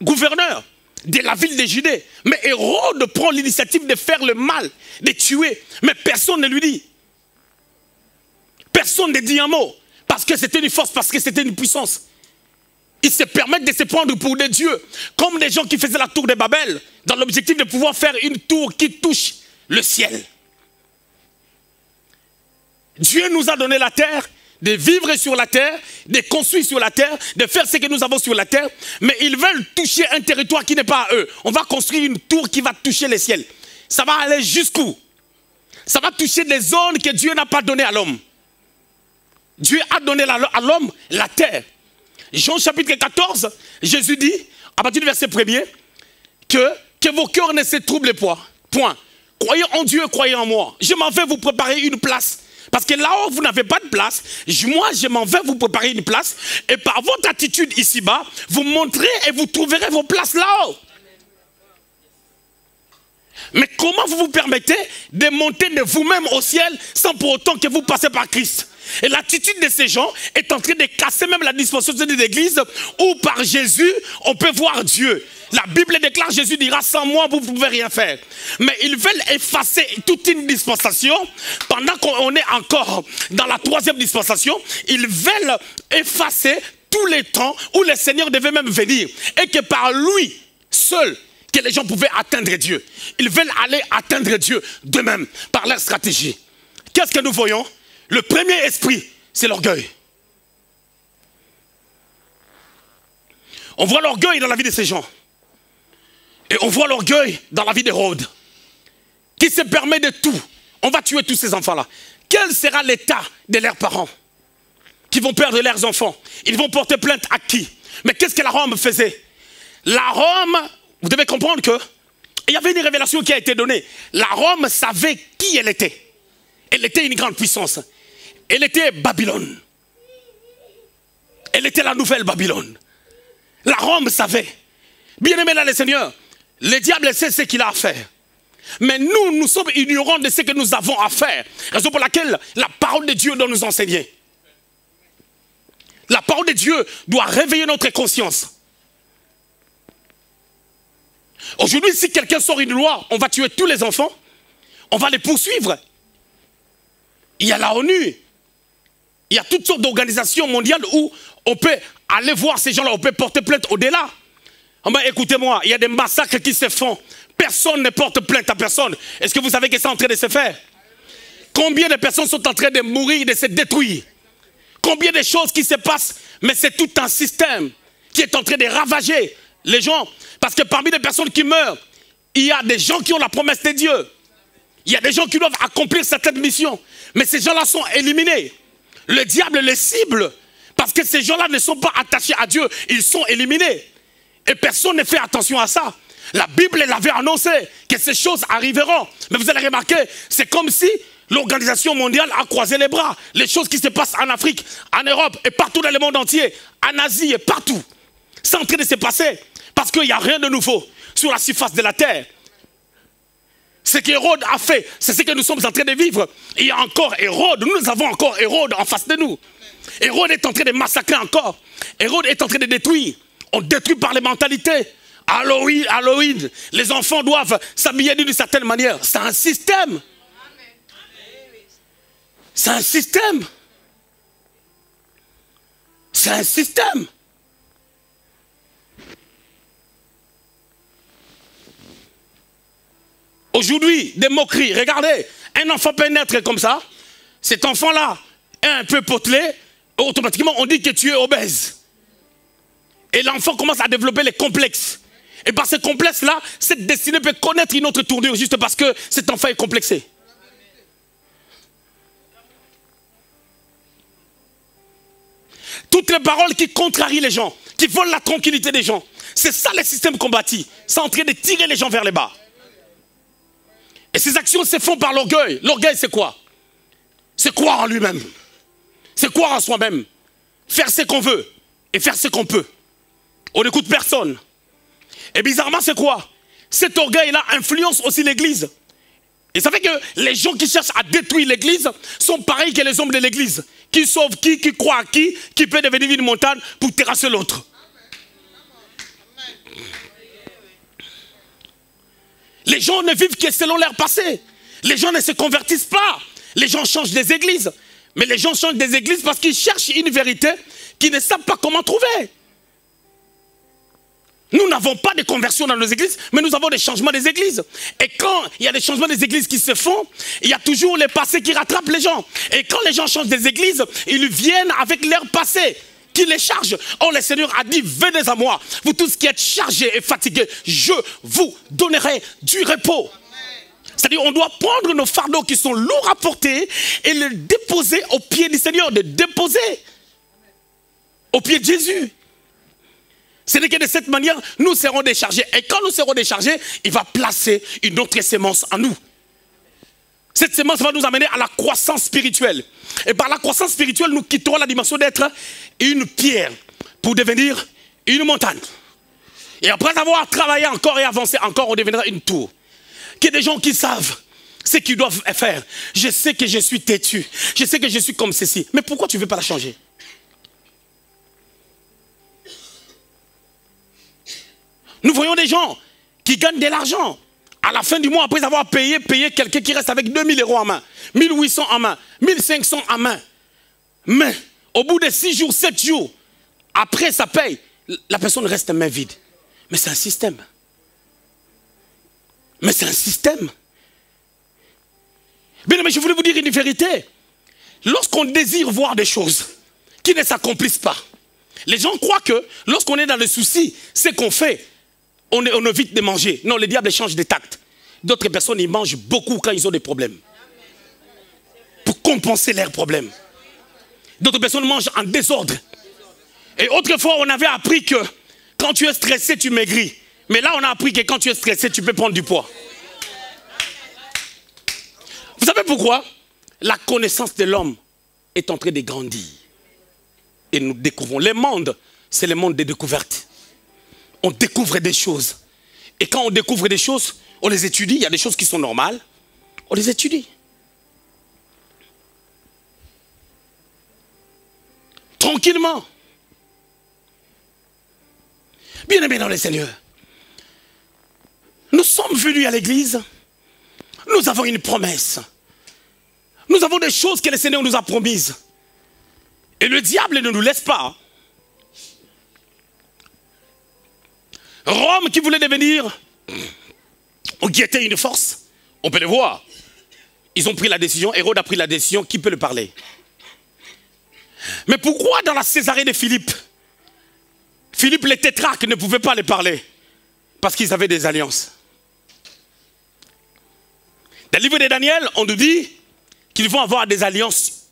gouverneur de la ville de Judée. Mais Hérode prend l'initiative de faire le mal, de tuer. Mais personne ne lui dit. Personne ne dit un mot. Parce que c'était une force, parce que c'était une puissance. Ils se permettent de se prendre pour des dieux. Comme des gens qui faisaient la tour de Babel, dans l'objectif de pouvoir faire une tour qui touche le ciel. Dieu nous a donné la terre, de vivre sur la terre, de construire sur la terre, de faire ce que nous avons sur la terre, mais ils veulent toucher un territoire qui n'est pas à eux. On va construire une tour qui va toucher le ciel. Ça va aller jusqu'où? Ça va toucher des zones que Dieu n'a pas données à l'homme. Dieu a donné à l'homme la terre. Jean chapitre 14, Jésus dit, à partir du verset 1er, que vos cœurs ne se troublent pas. Point. Croyez en Dieu, croyez en moi. Je m'en vais vous préparer une place. Parce que là-haut, vous n'avez pas de place. Moi, je m'en vais vous préparer une place. Et par votre attitude ici-bas, vous montrez et vous trouverez vos places là-haut. Mais comment vous vous permettez de monter de vous-même au ciel sans pour autant que vous passez par Christ? Et l'attitude de ces gens est en train de casser même la dispensation de l'Église où par Jésus, on peut voir Dieu. La Bible déclare, Jésus dira, sans moi, vous ne pouvez rien faire. Mais ils veulent effacer toute une dispensation. Pendant qu'on est encore dans la 3e dispensation, ils veulent effacer tous les temps où le Seigneur devait même venir. Et que par lui seul, que les gens pouvaient atteindre Dieu. Ils veulent aller atteindre Dieu d'eux-mêmes par leur stratégie. Qu'est-ce que nous voyons? Le premier esprit, c'est l'orgueil. On voit l'orgueil dans la vie de ces gens. Et on voit l'orgueil dans la vie d'Hérode, qui se permet de tout. On va tuer tous ces enfants-là. Quel sera l'état de leurs parents qui vont perdre leurs enfants? Ils vont porter plainte à qui? Mais qu'est-ce que la Rome faisait? La Rome, vous devez comprendre que il y avait une révélation qui a été donnée. La Rome savait qui elle était. Elle était une grande puissance. Elle était Babylone. Elle était la nouvelle Babylone. La Rome savait. Bien aimé là, le Seigneur, le diable sait ce qu'il a à faire. Mais nous sommes ignorants de ce que nous avons à faire. Raison pour laquelle la parole de Dieu doit nous enseigner. La parole de Dieu doit réveiller notre conscience. Aujourd'hui, si quelqu'un sort une loi, on va tuer tous les enfants, on va les poursuivre. Il y a la ONU. Il y a toutes sortes d'organisations mondiales où on peut aller voir ces gens-là, on peut porter plainte au-delà. Écoutez-moi, il y a des massacres qui se font. Personne ne porte plainte à personne. Est-ce que vous savez que c'est en train de se faire? Combien de personnes sont en train de mourir, de se détruire? Combien de choses qui se passent? Mais c'est tout un système qui est en train de ravager les gens. Parce que parmi les personnes qui meurent, il y a des gens qui ont la promesse de Dieu. Il y a des gens qui doivent accomplir certaines missions. Mais ces gens-là sont éliminés. Le diable les cible. Parce que ces gens-là ne sont pas attachés à Dieu. Ils sont éliminés. Et personne ne fait attention à ça. La Bible l'avait annoncé que ces choses arriveront. Mais vous allez remarquer, c'est comme si l'organisation mondiale a croisé les bras. Les choses qui se passent en Afrique, en Europe et partout dans le monde entier, en Asie et partout, c'est en train de se passer. Parce qu'il n'y a rien de nouveau sur la surface de la terre. Ce qu'Hérode a fait, c'est ce que nous sommes en train de vivre. Il y a encore Hérode, nous avons encore Hérode en face de nous. Hérode est en train de massacrer encore. Hérode est en train de détruire. On détruit par les mentalités. Halloween, les enfants doivent s'habiller d'une certaine manière. C'est un système. C'est un système. C'est un système. Aujourd'hui, des moqueries. Regardez, un enfant peut naître comme ça. Cet enfant-là est un peu potelé. Automatiquement, on dit que tu es obèse. Et l'enfant commence à développer les complexes. Et par ces complexes-là, cette destinée peut connaître une autre tournure juste parce que cet enfant est complexé. Toutes les paroles qui contrarient les gens, qui volent la tranquillité des gens, C'est ça le système qu'on bâtit. C'est en train de tirer les gens vers les bas. Et ces actions se font par l'orgueil. L'orgueil, c'est quoi? C'est croire en lui-même. C'est croire en soi-même. Faire ce qu'on veut et faire ce qu'on peut. On n'écoute personne. Et bizarrement, c'est quoi? Cet orgueil-là influence aussi l'église. Et ça fait que les gens qui cherchent à détruire l'église sont pareils que les hommes de l'église. Qui sauvent qui croit à qui peut devenir une montagne pour terrasser l'autre. Les gens ne vivent que selon leur passé. Les gens ne se convertissent pas. Les gens changent des églises. Mais les gens changent des églises parce qu'ils cherchent une vérité qu'ils ne savent pas comment trouver. Nous n'avons pas de conversion dans nos églises, mais nous avons des changements des églises. Et quand il y a des changements des églises qui se font, il y a toujours les passés qui rattrapent les gens. Et quand les gens changent des églises, ils viennent avec leur passé qui les charge. Oh, le Seigneur a dit, venez à moi, vous tous qui êtes chargés et fatigués, je vous donnerai du repos. C'est-à-dire, on doit prendre nos fardeaux qui sont lourds à porter et les déposer au pied du Seigneur, de déposer au pied de Jésus. Ce n'est que de cette manière, nous serons déchargés. Et quand nous serons déchargés, il va placer une autre sémence en nous. Cette sémence va nous amener à la croissance spirituelle. Et par la croissance spirituelle, nous quitterons la dimension d'être une pierre pour devenir une montagne. Et après avoir travaillé encore et avancé encore, on deviendra une tour. Qu'il y ait des gens qui savent ce qu'ils doivent faire. Je sais que je suis têtu. Je sais que je suis comme ceci. Mais pourquoi tu ne veux pas la changer? Nous voyons des gens qui gagnent de l'argent. À la fin du mois, après avoir payé quelqu'un qui reste avec 2000 € en main, 1800 en main, 1500 en main. Mais au bout de 6 jours, 7 jours, après ça paye, la personne reste main vide. Mais c'est un système. Mais c'est un système. Bien, mais je voulais vous dire une vérité. Lorsqu'on désire voir des choses qui ne s'accomplissent pas, les gens croient que lorsqu'on est dans le souci, ce qu'on fait, on évite de manger. Non, le diable change de tact. D'autres personnes, ils mangent beaucoup quand ils ont des problèmes. Pour compenser leurs problèmes. D'autres personnes mangent en désordre. Et autrefois, on avait appris que quand tu es stressé, tu maigris. Mais là, on a appris que quand tu es stressé, tu peux prendre du poids. Vous savez pourquoi? La connaissance de l'homme est en train de grandir. Et nous découvrons. Le monde, c'est le monde des découvertes. On découvre des choses. Et quand on découvre des choses, on les étudie. Il y a des choses qui sont normales. On les étudie. Tranquillement. Bien-aimés dans le Seigneur. Nous sommes venus à l'église. Nous avons une promesse. Nous avons des choses que le Seigneur nous a promises. Et le diable ne nous laisse pas. Rome qui voulait devenir, ou qui était une force, on peut le voir. Ils ont pris la décision, Hérode a pris la décision, qui peut le parler? Mais pourquoi dans la Césarée de Philippe, Philippe les tétrarques ne pouvaient pas les parler? Parce qu'ils avaient des alliances. Dans le livre de Daniel, on nous dit qu'ils vont avoir des alliances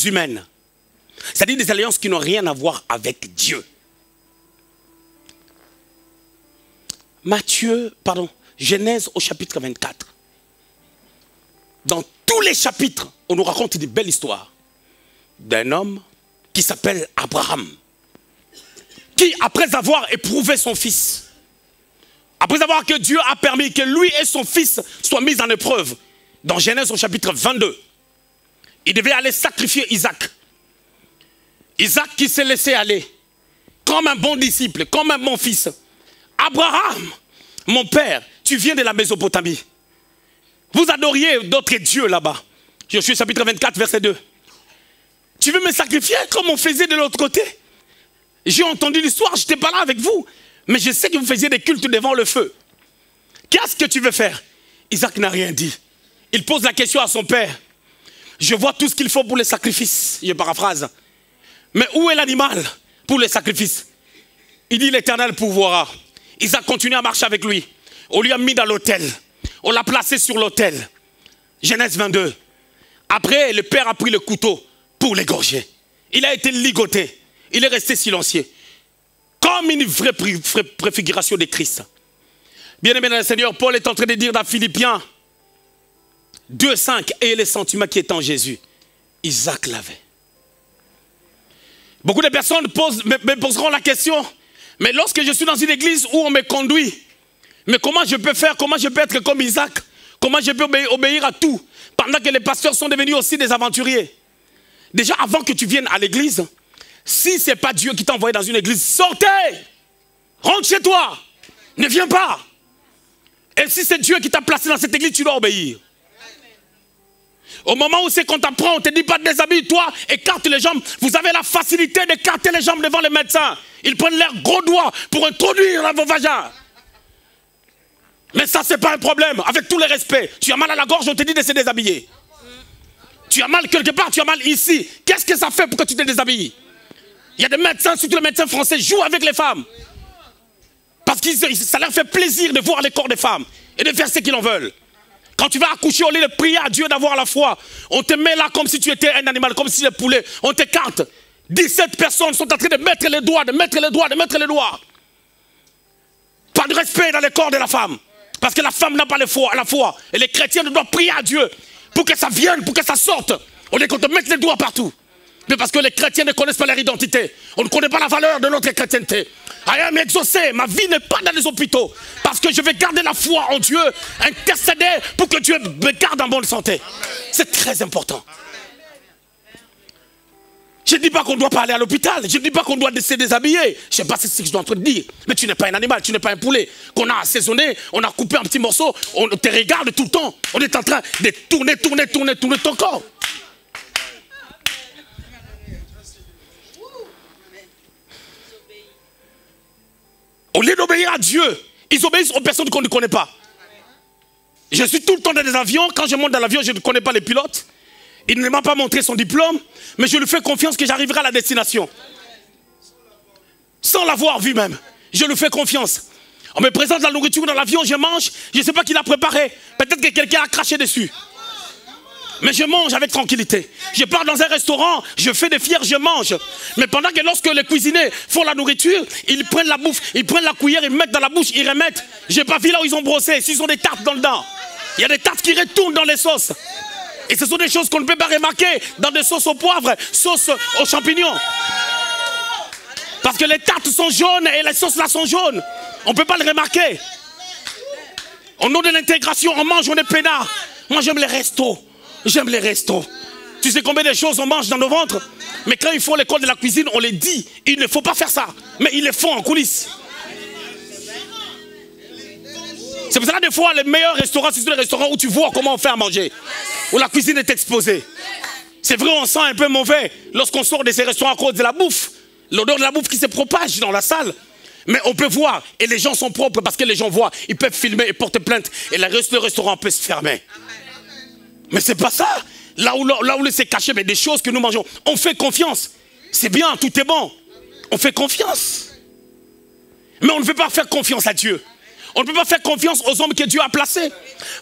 humaines. C'est-à-dire des alliances qui n'ont rien à voir avec Dieu. Genèse au chapitre 24. Dans tous les chapitres, on nous raconte une belle histoire d'un homme qui s'appelle Abraham, qui, après avoir éprouvé son fils, après avoir que Dieu a permis que lui et son fils soient mis en épreuve, dans Genèse au chapitre 22, il devait aller sacrifier Isaac. Isaac qui s'est laissé aller, comme un bon disciple, comme un bon fils. Abraham, mon père, tu viens de la Mésopotamie. Vous adoriez d'autres dieux là-bas. Josué chapitre 24, verset 2. Tu veux me sacrifier comme on faisait de l'autre côté? J'ai entendu l'histoire, je n'étais pas là avec vous. Mais je sais que vous faisiez des cultes devant le feu. Qu'est-ce que tu veux faire? Isaac n'a rien dit. Il pose la question à son père. Je vois tout ce qu'il faut pour le sacrifice. Je paraphrase. Mais où est l'animal pour le sacrifice? Il dit l'Éternel pourvoira. Isaac continue à marcher avec lui. On lui a mis dans l'autel. On l'a placé sur l'autel. Genèse 22. Après, le père a pris le couteau pour l'égorger. Il a été ligoté. Il est resté silencieux. comme une vraie préfiguration de Christ. Bien-aimé dans le Seigneur, Paul est en train de dire dans Philippiens 2,5, et les sentiments qui étaient en Jésus, Isaac l'avait. Beaucoup de personnes me poseront la question, mais lorsque je suis dans une église où on me conduit, mais comment je peux faire, comment je peux être comme Isaac? Comment je peux obéir à tout? Pendant que les pasteurs sont devenus aussi des aventuriers. Déjà, avant que tu viennes à l'église, si ce n'est pas Dieu qui t'a envoyé dans une église, sortez! Rentre chez toi! Ne viens pas! Et si c'est Dieu qui t'a placé dans cette église, tu dois obéir. Au moment où c'est qu'on t'apprend, on ne te dit pas de déshabille-toi, écarte les jambes. Vous avez la facilité d'écarter les jambes devant les médecins. Ils prennent leurs gros doigts pour introduire dans vos vagins. Mais ça, ce n'est pas un problème, avec tous les respects. Tu as mal à la gorge, on te dit de se déshabiller. Tu as mal quelque part, tu as mal ici. Qu'est-ce que ça fait pour que tu te déshabilles? Il y a des médecins, surtout les médecins français, jouent avec les femmes. Parce que ça leur fait plaisir de voir les corps des femmes et de faire ce qu'ils en veulent. Quand tu vas accoucher, au lieu de prier à Dieu d'avoir la foi, on te met là comme si tu étais un animal, comme si le poulet, on t'écarte. 17 personnes sont en train de mettre les doigts, de mettre les doigts, de mettre les doigts. Pas de respect dans le corps de la femme. Parce que la femme n'a pas la foi. Et les chrétiens doivent prier à Dieu pour que ça vienne, pour que ça sorte. Au lieu qu'on te mette les doigts partout. Mais parce que les chrétiens ne connaissent pas leur identité. On ne connaît pas la valeur de notre chrétienté. I am exaucé. Ma vie n'est pas dans les hôpitaux. Parce que je vais garder la foi en Dieu, intercéder pour que Dieu me garde en bonne santé. C'est très important. Je ne dis pas qu'on ne doit pas aller à l'hôpital. Je ne dis pas qu'on doit se déshabiller. Je ne sais pas ce que je suis en train de dire. Mais tu n'es pas un animal, tu n'es pas un poulet. Qu'on a assaisonné, on a coupé un petit morceau, on te regarde tout le temps. On est en train de tourner ton corps. Au lieu d'obéir à Dieu, ils obéissent aux personnes qu'on ne connaît pas. Je suis tout le temps dans des avions. Quand je monte dans l'avion, je ne connais pas les pilotes. Il ne m'a pas montré son diplôme, mais je lui fais confiance que j'arriverai à la destination. Sans l'avoir vu même. Je lui fais confiance. On me présente la nourriture dans l'avion, je mange, je ne sais pas qui l'a préparé. Peut-être que quelqu'un a craché dessus. Mais je mange avec tranquillité. Je pars dans un restaurant, je fais des fiers, je mange. Mais pendant que lorsque les cuisiniers font la nourriture, ils prennent la bouffe, ils prennent la cuillère, ils mettent dans la bouche, ils remettent. Je n'ai pas vu là où ils ont brossé, s'ils ont des tartes dans le dent. Il y a des tartes qui retournent dans les sauces. Et ce sont des choses qu'on ne peut pas remarquer dans des sauces au poivre, sauces aux champignons. Parce que les tartes sont jaunes et les sauces là sont jaunes. On ne peut pas le remarquer. Au nom de l'intégration, on mange, on est peinard. Moi j'aime les restos. J'aime les restos. Tu sais combien de choses on mange dans nos ventres? Mais quand ils font l'école de la cuisine, on les dit. Il ne faut pas faire ça. Mais ils le font en coulisses. C'est pour ça que des fois, les meilleurs restaurants, c'est les restaurants où tu vois comment on fait à manger. Où la cuisine est exposée. C'est vrai, on sent un peu mauvais lorsqu'on sort de ces restaurants à cause de la bouffe. L'odeur de la bouffe qui se propage dans la salle. Mais on peut voir. Et les gens sont propres parce que les gens voient. Ils peuvent filmer et porter plainte. Et le restaurant peut se fermer. Mais c'est pas ça. Là où c'est caché, mais des choses que nous mangeons. On fait confiance. C'est bien, tout est bon. On fait confiance. Mais on ne veut pas faire confiance à Dieu. On ne peut pas faire confiance aux hommes que Dieu a placés.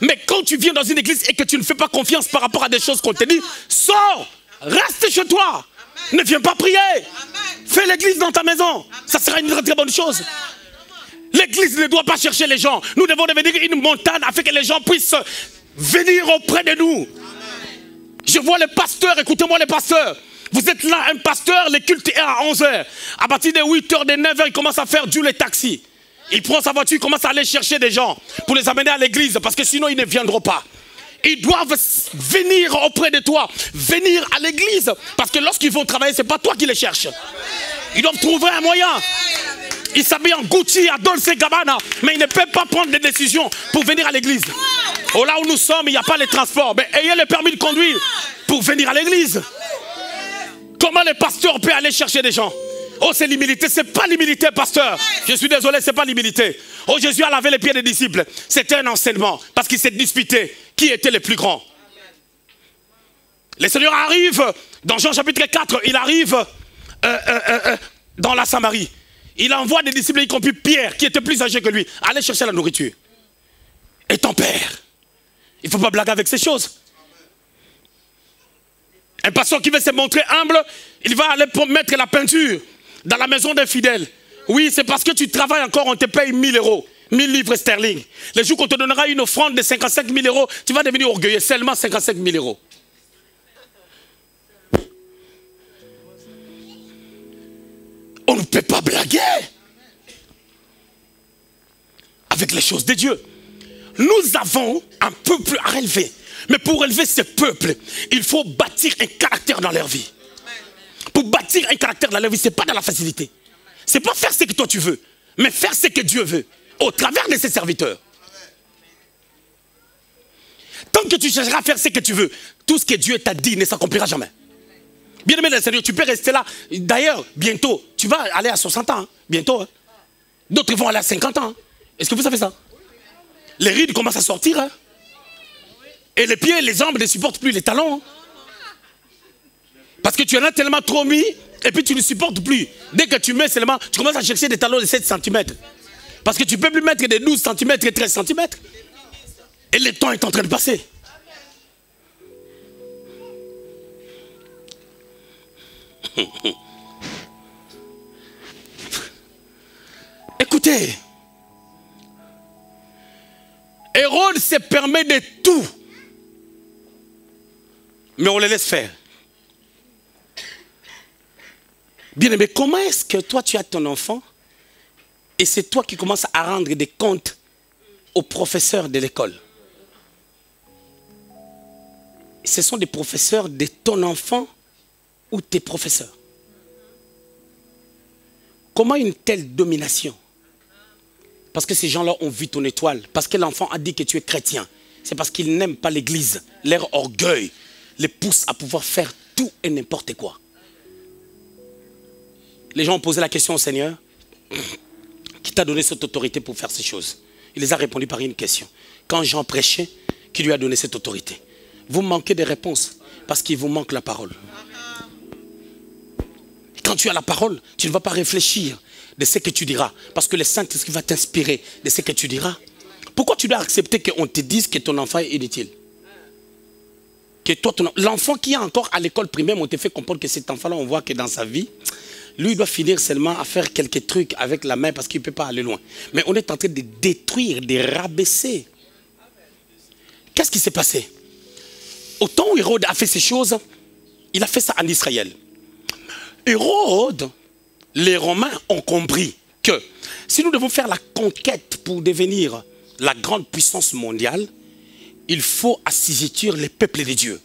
Mais quand tu viens dans une église et que tu ne fais pas confiance par rapport à des choses qu'on te dit, sors, reste chez toi. Ne viens pas prier. Fais l'église dans ta maison. Ça sera une très, très bonne chose. L'église ne doit pas chercher les gens. Nous devons devenir une montagne afin que les gens puissent venir auprès de nous. Je vois les pasteurs, écoutez-moi les pasteurs. Vous êtes là, un pasteur, le culte est à 11h. À partir de 8h, de 9h, il commence à faire du les taxis. Il prend sa voiture, il commence à aller chercher des gens pour les amener à l'église parce que sinon ils ne viendront pas. Ils doivent venir auprès de toi, venir à l'église parce que lorsqu'ils vont travailler, ce n'est pas toi qui les cherches. Ils doivent trouver un moyen. Ils s'habillent en Gucci, à Dolce Gabbana, mais ils ne peuvent pas prendre des décisions pour venir à l'église. Oh, là où nous sommes, il n'y a pas les transports, mais ayez le permis de conduire pour venir à l'église. Comment les pasteurs peuvent aller chercher des gens? Oh, c'est l'humilité. Ce n'est pas l'humilité, pasteur. Je suis désolé, ce n'est pas l'humilité. Oh, Jésus a lavé les pieds des disciples. C'était un enseignement. Parce qu'il s'est disputé qui était le plus grand. Le Seigneur arrive, dans Jean chapitre 4, il arrive dans la Samarie. Il envoie des disciples, y compris Pierre, qui était plus âgé que lui, aller chercher la nourriture. Et ton père, il ne faut pas blaguer avec ces choses. Un pasteur qui veut se montrer humble, il va aller mettre la peinture dans la maison d'un fidèle. Oui, c'est parce que tu travailles encore, on te paye 1000 euros, 1000 livres sterling. Le jour qu'on te donnera une offrande de 55 000 euros, tu vas devenir orgueilleux, seulement 55 000 euros. On ne peut pas blaguer avec les choses de Dieu. Nous avons un peuple à élever. Mais pour élever ce peuple, il faut bâtir un caractère dans leur vie. Pour bâtir un caractère dans leur vie, ce n'est pas dans la facilité. Ce n'est pas faire ce que toi tu veux, mais faire ce que Dieu veut, au travers de ses serviteurs. Tant que tu chercheras à faire ce que tu veux, tout ce que Dieu t'a dit ne s'accomplira jamais. Bien aimé dans le Seigneur, tu peux rester là. D'ailleurs, bientôt, tu vas aller à 60 ans. Hein, bientôt. Hein. D'autres vont aller à 50 ans. Hein. Est-ce que vous savez ça? Les rides commencent à sortir. Hein. Et les pieds, les jambes ne supportent plus les talons. Hein. Parce que tu en as tellement trop mis, et puis tu ne supportes plus. Dès que tu mets seulement, tu commences à chercher des talons de 7 cm. Parce que tu ne peux plus mettre des 12 cm et 13 cm. Et le temps est en train de passer. Écoutez, Hérode se permet de tout, mais on le laisse faire. Bien aimé, comment est-ce que toi tu as ton enfant et c'est toi qui commences à rendre des comptes aux professeurs de l'école? Ce sont des professeurs de ton enfant ou tes professeurs? Comment une telle domination? Parce que ces gens-là ont vu ton étoile. Parce que l'enfant a dit que tu es chrétien. C'est parce qu'ils n'aiment pas l'église. Leur orgueil les pousse à pouvoir faire tout et n'importe quoi. Les gens ont posé la question au Seigneur. Qui t'a donné cette autorité pour faire ces choses? Il les a répondu par une question. Quand Jean prêchait, qui lui a donné cette autorité? Vous manquez de réponses parce qu'il vous manque la parole. Quand tu as la parole, tu ne vas pas réfléchir de ce que tu diras. Parce que le Saint-Esprit va t'inspirer de ce que tu diras. Pourquoi tu dois accepter qu'on te dise que ton enfant est inutile? Que toi, l'enfant qui est encore à l'école primaire, on te fait comprendre que cet enfant-là, on voit que dans sa vie, lui, il doit finir seulement à faire quelques trucs avec la main parce qu'il ne peut pas aller loin. Mais on est en train de détruire, de rabaisser. Qu'est-ce qui s'est passé? Au temps où Hérode a fait ces choses, il a fait ça en Israël. Hérode, les Romains ont compris que si nous devons faire la conquête pour devenir la grande puissance mondiale, il faut assujettir les peuples de Dieu.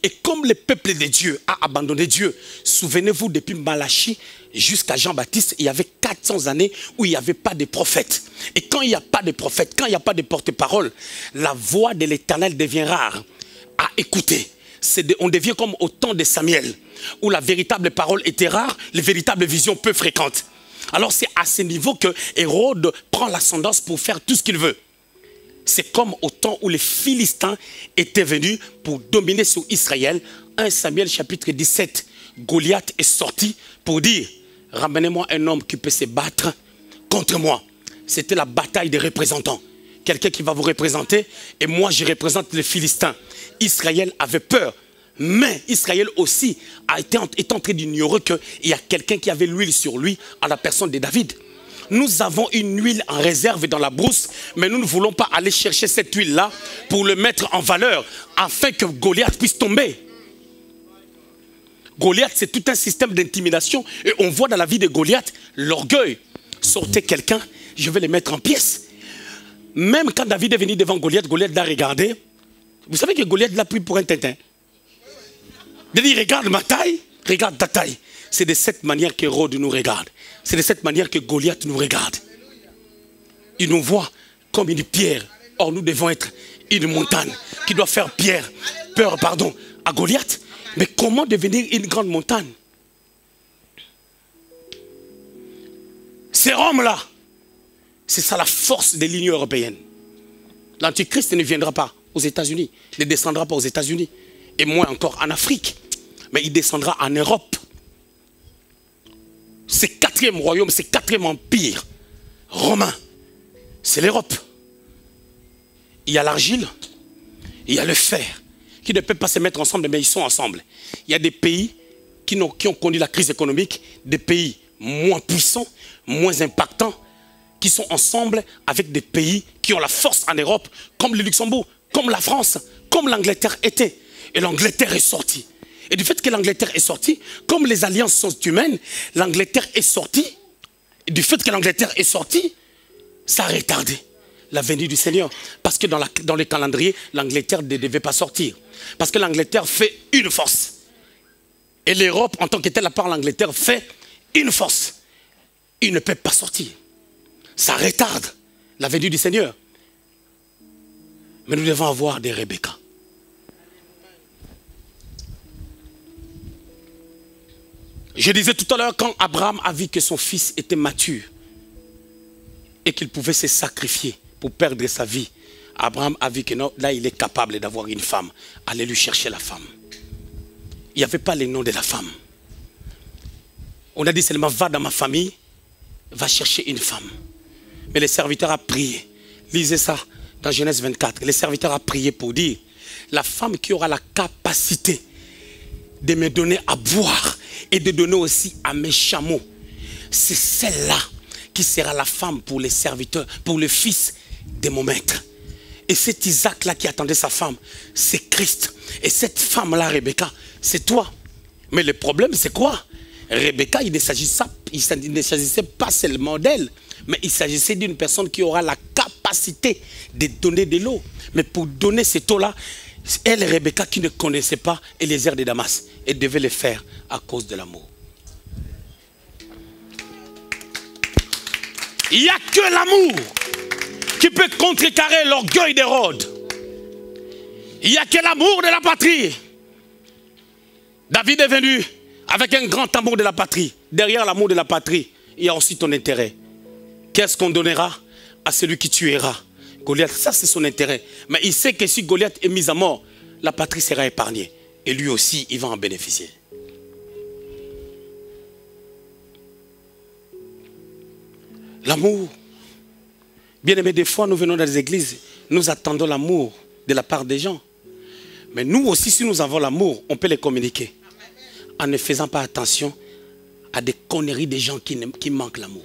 Et comme le peuple de Dieu a abandonné Dieu, souvenez-vous, depuis Malachie jusqu'à Jean-Baptiste, il y avait 400 années où il n'y avait pas de prophète. Et quand il n'y a pas de prophète, quand il n'y a pas de porte-parole, la voix de l'Éternel devient rare à écouter. On devient comme au temps de Samuel, où la véritable parole était rare, les véritables visions peu fréquentes. Alors c'est à ce niveau que Hérode prend l'ascendance pour faire tout ce qu'il veut. C'est comme au temps où les Philistins étaient venus pour dominer sur Israël. 1 Samuel chapitre 17, Goliath est sorti pour dire « Ramenez-moi un homme qui peut se battre contre moi ». C'était la bataille des représentants. Quelqu'un qui va vous représenter et moi je représente les Philistins. Israël avait peur, mais Israël aussi est en train d'ignorer qu'il y a quelqu'un qui avait l'huile sur lui à la personne de David. Nous avons une huile en réserve dans la brousse, mais nous ne voulons pas aller chercher cette huile-là pour le mettre en valeur, afin que Goliath puisse tomber. Goliath, c'est tout un système d'intimidation. Et on voit dans la vie de Goliath, l'orgueil. Sortez quelqu'un, je vais le mettre en pièces. Même quand David est venu devant Goliath, Goliath l'a regardé. Vous savez que Goliath l'a pris pour un tintin. Il dit, regarde ma taille, regarde ta taille. C'est de cette manière qu'Hérode nous regarde. C'est de cette manière que Goliath nous regarde. Il nous voit comme une pierre. Or, nous devons être une montagne qui doit faire peur à Goliath. Mais comment devenir une grande montagne? Ces hommes-là, c'est ça la force de l'Union européenne. L'Antichrist ne viendra pas aux États-Unis, ne descendra pas aux États-Unis, et moins encore en Afrique, mais il descendra en Europe. Ce quatrième royaume, ce quatrième empire romain, c'est l'Europe. Il y a l'argile, il y a le fer, qui ne peuvent pas se mettre ensemble, mais ils sont ensemble. Il y a des pays qui ont connu la crise économique, des pays moins puissants, moins impactants, qui sont ensemble avec des pays qui ont la force en Europe, comme le Luxembourg, comme la France, comme l'Angleterre était. Et l'Angleterre est sortie. Et du fait que l'Angleterre est sortie, comme les alliances sont humaines, l'Angleterre est sortie. Et du fait que l'Angleterre est sortie, ça a retardé la venue du Seigneur. Parce que dans le calendrier, l'Angleterre ne devait pas sortir. Parce que l'Angleterre fait une force. Et l'Europe, en tant que telle, à part l'Angleterre, fait une force. Il ne peut pas sortir. Ça retarde la venue du Seigneur. Mais nous devons avoir des Rebecca. Je disais tout à l'heure, quand Abraham a vu que son fils était mature et qu'il pouvait se sacrifier pour perdre sa vie, Abraham a vu que non, là il est capable d'avoir une femme. Allez lui chercher la femme. Il n'y avait pas le nom de la femme. On a dit seulement va dans ma famille, va chercher une femme. Mais le serviteur a prié. Lisez ça dans Genèse 24. Le serviteur a prié pour dire, la femme qui aura la capacité de me donner à boire et de donner aussi à mes chameaux, c'est celle-là qui sera la femme pour les serviteurs, pour le fils de mon maître. Et cet Isaac-là qui attendait sa femme, c'est Christ. Et cette femme-là, Rebecca, c'est toi. Mais le problème, c'est quoi? Rebecca, il ne s'agissait pas seulement d'elle, mais il s'agissait d'une personne qui aura la capacité de donner de l'eau. Mais pour donner cette eau-là, elle, Rebecca, qui ne connaissait pas Eliezer de Damas, elle devait le faire à cause de l'amour. Il n'y a que l'amour qui peut contrecarrer l'orgueil d'Hérode. Il n'y a que l'amour de la patrie. David est venu avec un grand amour de la patrie. Derrière l'amour de la patrie, il y a aussi ton intérêt. Qu'est-ce qu'on donnera à celui qui tuera Goliath? Ça, c'est son intérêt. Mais il sait que si Goliath est mis à mort, la patrie sera épargnée. Et lui aussi, il va en bénéficier. L'amour. Bien aimé, des fois, nous venons dans les églises, nous attendons l'amour de la part des gens. Mais nous aussi, si nous avons l'amour, on peut les communiquer. En ne faisant pas attention à des conneries des gens qui manquent l'amour.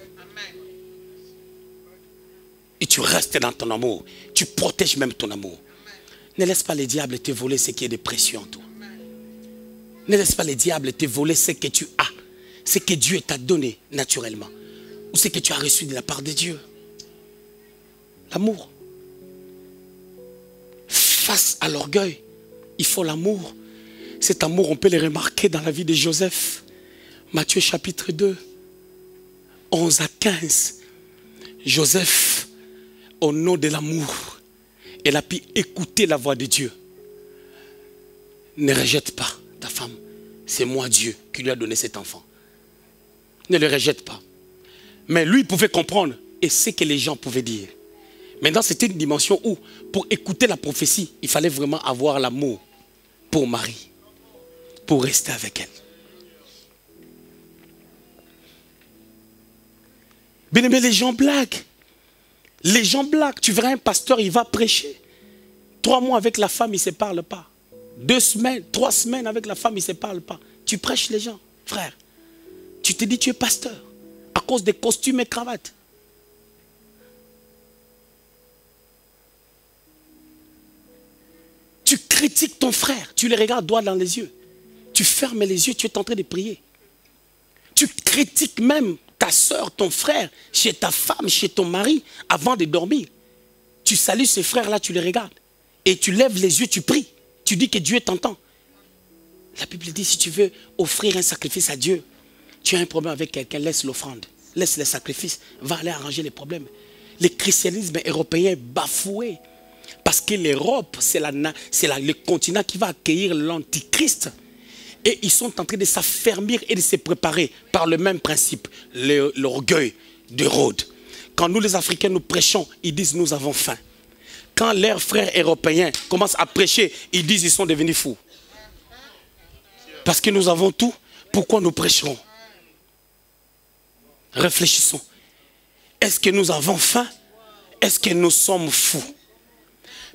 Et tu restes dans ton amour. Tu protèges même ton amour. Ne laisse pas les diables te voler ce qui est de précieux en toi. Ne laisse pas les diables te voler ce que tu as. Ce que Dieu t'a donné naturellement. Ou ce que tu as reçu de la part de Dieu. L'amour. Face à l'orgueil, il faut l'amour. Cet amour, on peut le remarquer dans la vie de Joseph. Matthieu chapitre 2, 11 à 15. Joseph, au nom de l'amour, il a pu écouter la voix de Dieu. Ne rejette pas ta femme. C'est moi Dieu qui lui a donné cet enfant. Ne le rejette pas. Mais lui pouvait comprendre et c'est que les gens pouvaient dire. Maintenant, c'était une dimension où, pour écouter la prophétie, il fallait vraiment avoir l'amour pour Marie, pour rester avec elle. Bien aimé, les gens blaguent. Les gens blaguent. Tu verras un pasteur, il va prêcher. 3 mois avec la femme, il ne se parle pas. 2 semaines, 3 semaines avec la femme, il ne se parle pas. Tu prêches les gens, frère. Tu te dis tu es pasteur à cause des costumes et cravates. Tu critiques ton frère, tu le regardes droit dans les yeux. Tu fermes les yeux, tu es en train de prier. Tu critiques même ta soeur, ton frère, chez ta femme, chez ton mari, avant de dormir. Tu salues ces frères-là, tu les regardes. Et tu lèves les yeux, tu pries. Tu dis que Dieu t'entend. La Bible dit, si tu veux offrir un sacrifice à Dieu, tu as un problème avec quelqu'un, laisse l'offrande. Laisse les sacrifices, va aller arranger les problèmes. Le christianisme européen est bafoué. Parce que l'Europe, c'est le continent qui va accueillir l'antichrist. Et ils sont en train de s'affermir et de se préparer par le même principe, l'orgueil d'Hérode. Quand nous les Africains nous prêchons, ils disent nous avons faim. Quand leurs frères européens commencent à prêcher, ils disent ils sont devenus fous. Parce que nous avons tout, pourquoi nous prêcherons? Réfléchissons. Est-ce que nous avons faim? Est-ce que nous sommes fous?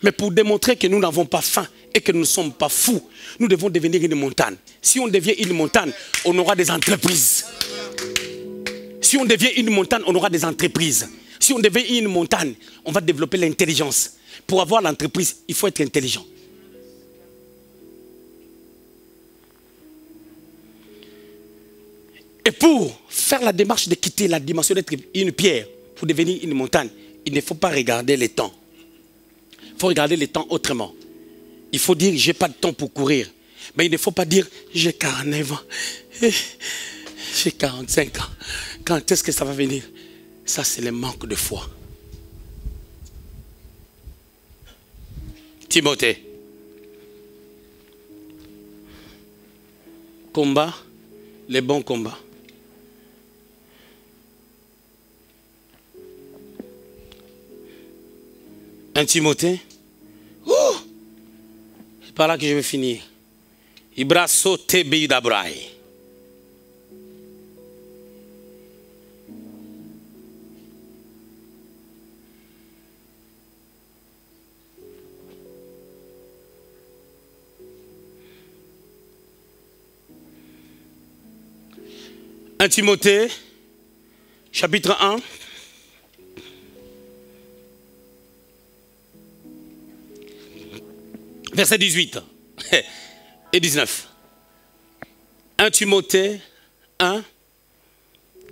Mais pour démontrer que nous n'avons pas faim et que nous ne sommes pas fous, nous devons devenir une montagne. Si on devient une montagne, on aura des entreprises. Si on devient une montagne, on aura des entreprises. Si on devient une montagne, on va développer l'intelligence. Pour avoir l'entreprise, il faut être intelligent. Et pour faire la démarche de quitter la dimension d'être une pierre, pour devenir une montagne, il ne faut pas regarder les temps. Il faut regarder les temps autrement. Il faut dire, je n'ai pas de temps pour courir. Mais il ne faut pas dire, j'ai 49 ans, j'ai 45 ans. Quand est-ce que ça va venir? Ça, c'est le manque de foi. Timothée. Combat, les bons combats. Un Timothée. Oh, c'est par là que je vais finir. Ibraso tebi dabrai. Un Timothée, chapitre 1. Verset 18 et 19. 1 Timothée 1,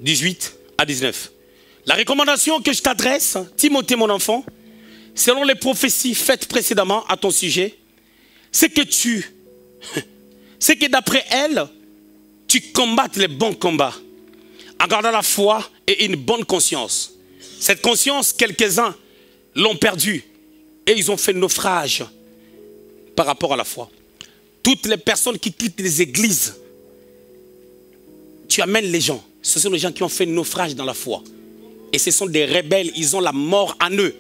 18 à 19. La recommandation que je t'adresse, Timothée mon enfant, selon les prophéties faites précédemment à ton sujet, c'est que d'après elle, tu combattes les bons combats, en gardant la foi et une bonne conscience. Cette conscience, quelques-uns l'ont perdue et ils ont fait naufrage par rapport à la foi. Toutes les personnes qui quittent les églises, tu amènes les gens. Ce sont les gens qui ont fait naufrage dans la foi. Et ce sont des rebelles, ils ont la mort en eux.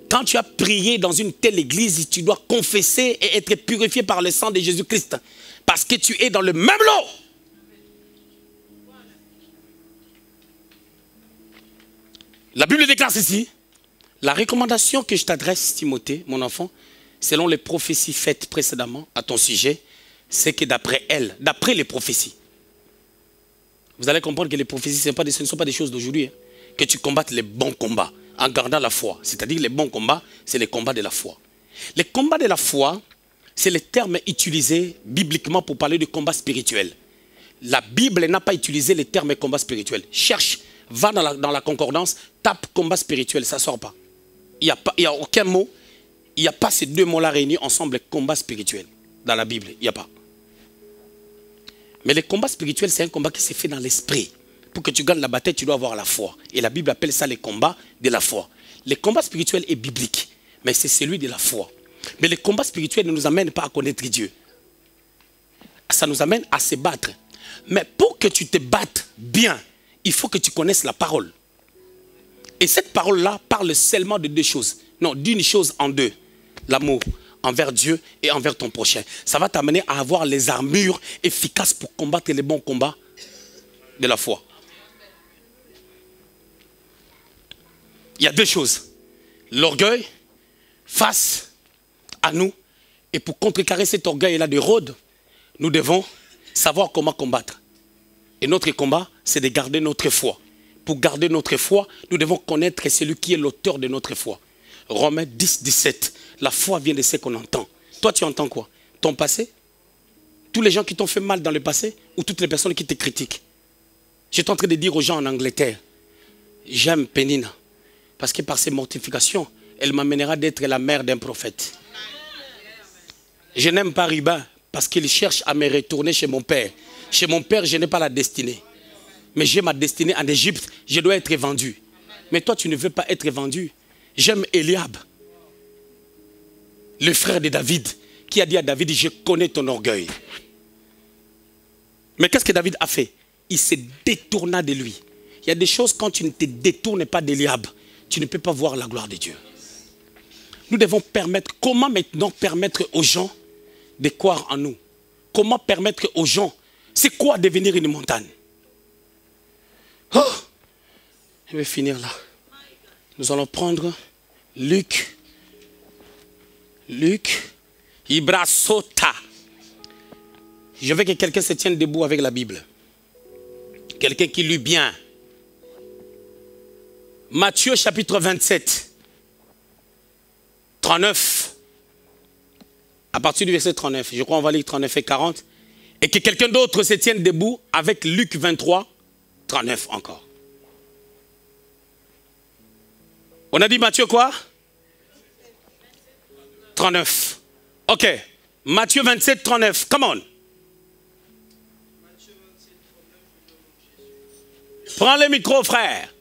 Quand tu as prié dans une telle église, tu dois confesser et être purifié par le sang de Jésus-Christ. Parce que tu es dans le même lot. La Bible déclare ceci. La recommandation que je t'adresse, Timothée, mon enfant, selon les prophéties faites précédemment à ton sujet, c'est que d'après elle, d'après les prophéties, vous allez comprendre que les prophéties, ce ne sont pas des choses d'aujourd'hui, hein, que tu combattes les bons combats en gardant la foi. C'est-à-dire les bons combats, c'est les combats de la foi. Les combats de la foi, c'est le terme utilisé bibliquement pour parler de combat spirituel. La Bible n'a pas utilisé le terme combat spirituel. Cherche, va dans la concordance, tape combat spirituel, ça ne sort pas. Il n'y a aucun mot. Il n'y a pas ces deux mots-là réunis ensemble, combat spirituel. Dans la Bible, il n'y a pas. Mais le combat spirituel, c'est un combat qui se fait dans l'esprit. Pour que tu gagnes la bataille, tu dois avoir la foi. Et la Bible appelle ça les combats de la foi. Le combat spirituel est biblique, mais c'est celui de la foi. Mais le combat spirituel ne nous amène pas à connaître Dieu. Ça nous amène à se battre. Mais pour que tu te battes bien, il faut que tu connaisses la parole. Et cette parole-là parle seulement de deux choses. Non, d'une chose en deux. L'amour envers Dieu et envers ton prochain. Ça va t'amener à avoir les armures efficaces pour combattre les bons combats de la foi. Il y a deux choses. L'orgueil face à nous. Et pour contrecarrer cet orgueil-là de Rhodes, nous devons savoir comment combattre. Et notre combat, c'est de garder notre foi. Pour garder notre foi, nous devons connaître celui qui est l'auteur de notre foi. Romains 10, 17. La foi vient de ce qu'on entend. Toi, tu entends quoi? Ton passé? Tous les gens qui t'ont fait mal dans le passé? Ou toutes les personnes qui te critiquent? Je suis en train de dire aux gens en Angleterre, j'aime Pénina. Parce que par ses mortifications, elle m'amènera d'être la mère d'un prophète. Je n'aime pas Ribin parce qu'il cherche à me retourner chez mon père. Chez mon père, je n'ai pas la destinée. Mais j'ai ma destinée en Égypte, je dois être vendu. Mais toi, tu ne veux pas être vendu. J'aime Eliab, le frère de David, qui a dit à David, je connais ton orgueil. Mais qu'est-ce que David a fait? Il se détourna de lui. Il y a des choses, quand tu ne te détournes pas d'Eliab, tu ne peux pas voir la gloire de Dieu. Nous devons permettre, comment maintenant permettre aux gens de croire en nous? Comment permettre aux gens, c'est quoi devenir une montagne? Oh, je vais finir là. Nous allons prendre Luc, Ibrasota. Je veux que quelqu'un se tienne debout avec la Bible. Quelqu'un qui lit bien. Matthieu chapitre 27, 39. À partir du verset 39, je crois qu'on va lire 39 et 40. Et que quelqu'un d'autre se tienne debout avec Luc 23, 39 encore. On a dit Matthieu quoi? 39. Ok. Matthieu 27, 39. Come on. Prends le micro, frère.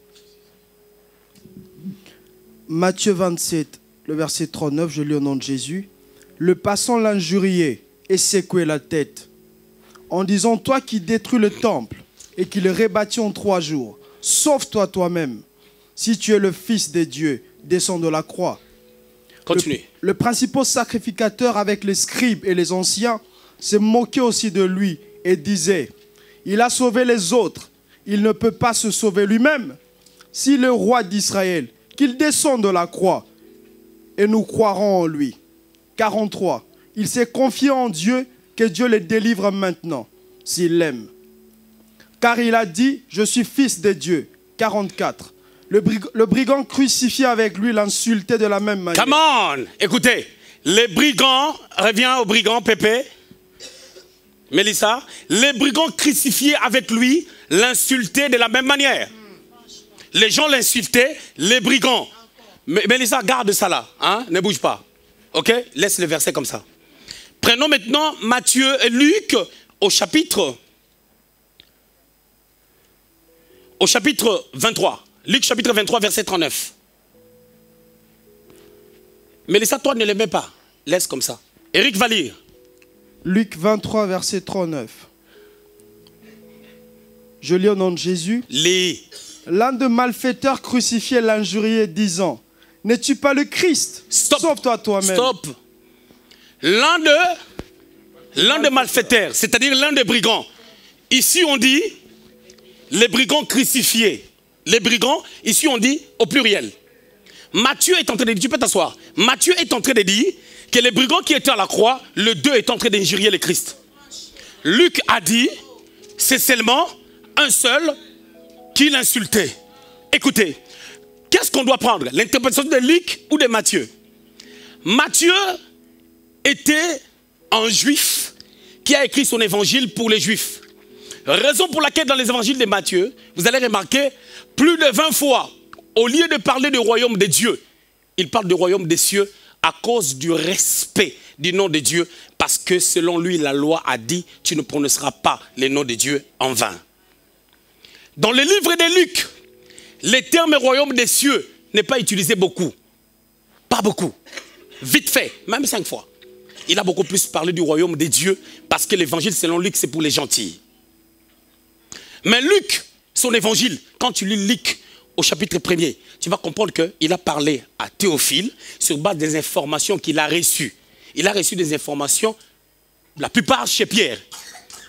Matthieu 27, le verset 39, je lis au nom de Jésus. Le passant l'injuriait et secouait la tête, en disant, toi qui détruis le temple et qui le rebâtis en 3 jours, sauve-toi toi-même. Si tu es le Fils de Dieu, descends de la croix. Continue. Le principal sacrificateur avec les scribes et les anciens se moquait aussi de lui et disait, il a sauvé les autres, il ne peut pas se sauver lui-même. Si le roi d'Israël, qu'il descende de la croix et nous croirons en lui. 43. Il s'est confié en Dieu, que Dieu le délivre maintenant, s'il l'aime. Car il a dit, je suis fils de Dieu. 44. Le brigand crucifié avec lui l'insultait de la même manière. Come on! Écoutez, les brigands, reviens aux brigands, Pépé, Mélissa, les brigands crucifiés avec lui l'insultaient de la même manière. Les gens l'insultaient, les brigands. Mélissa, garde ça là, hein? Ne bouge pas. Ok? Laisse le verset comme ça. Prenons maintenant Matthieu et Luc au chapitre 23. Luc chapitre 23, verset 39. Mélissa, toi ne l'aimais pas. Laisse comme ça. Eric va lire. Luc 23, verset 39. Je lis au nom de Jésus. Lis. L'un des malfaiteurs crucifiés l'injuriait, disant, n'es-tu pas le Christ? Sauve-toi toi-même. Stop. L'un des malfaiteurs, c'est-à-dire l'un des brigands. Ici on dit les brigands crucifiés. Les brigands, ici on dit au pluriel. Matthieu est en train de dire, tu peux t'asseoir. Matthieu est en train de dire que les brigands qui étaient à la croix, le 2 est en train d'injurier le Christ. Luc a dit, c'est seulement un seul qui l'insultait. Écoutez, qu'est-ce qu'on doit prendre? L'interprétation de Luc ou de Matthieu? Matthieu était un juif qui a écrit son évangile pour les juifs. Raison pour laquelle dans les évangiles de Matthieu, vous allez remarquer, plus de 20 fois, au lieu de parler du royaume de Dieu, il parle du royaume des cieux à cause du respect du nom de Dieu, parce que selon lui, la loi a dit, tu ne prononceras pas le nom de Dieu en vain. Dans le livre de Luc, le terme royaume des cieux n'est pas utilisé beaucoup. Pas beaucoup. Vite fait, même 5 fois. Il a beaucoup plus parlé du royaume des dieux parce que l'évangile selon Luc c'est pour les gentils. Mais Luc, son évangile, quand tu lis Luc au chapitre 1er, tu vas comprendre qu'il a parlé à Théophile sur base des informations qu'il a reçues. Il a reçu des informations, la plupart chez Pierre.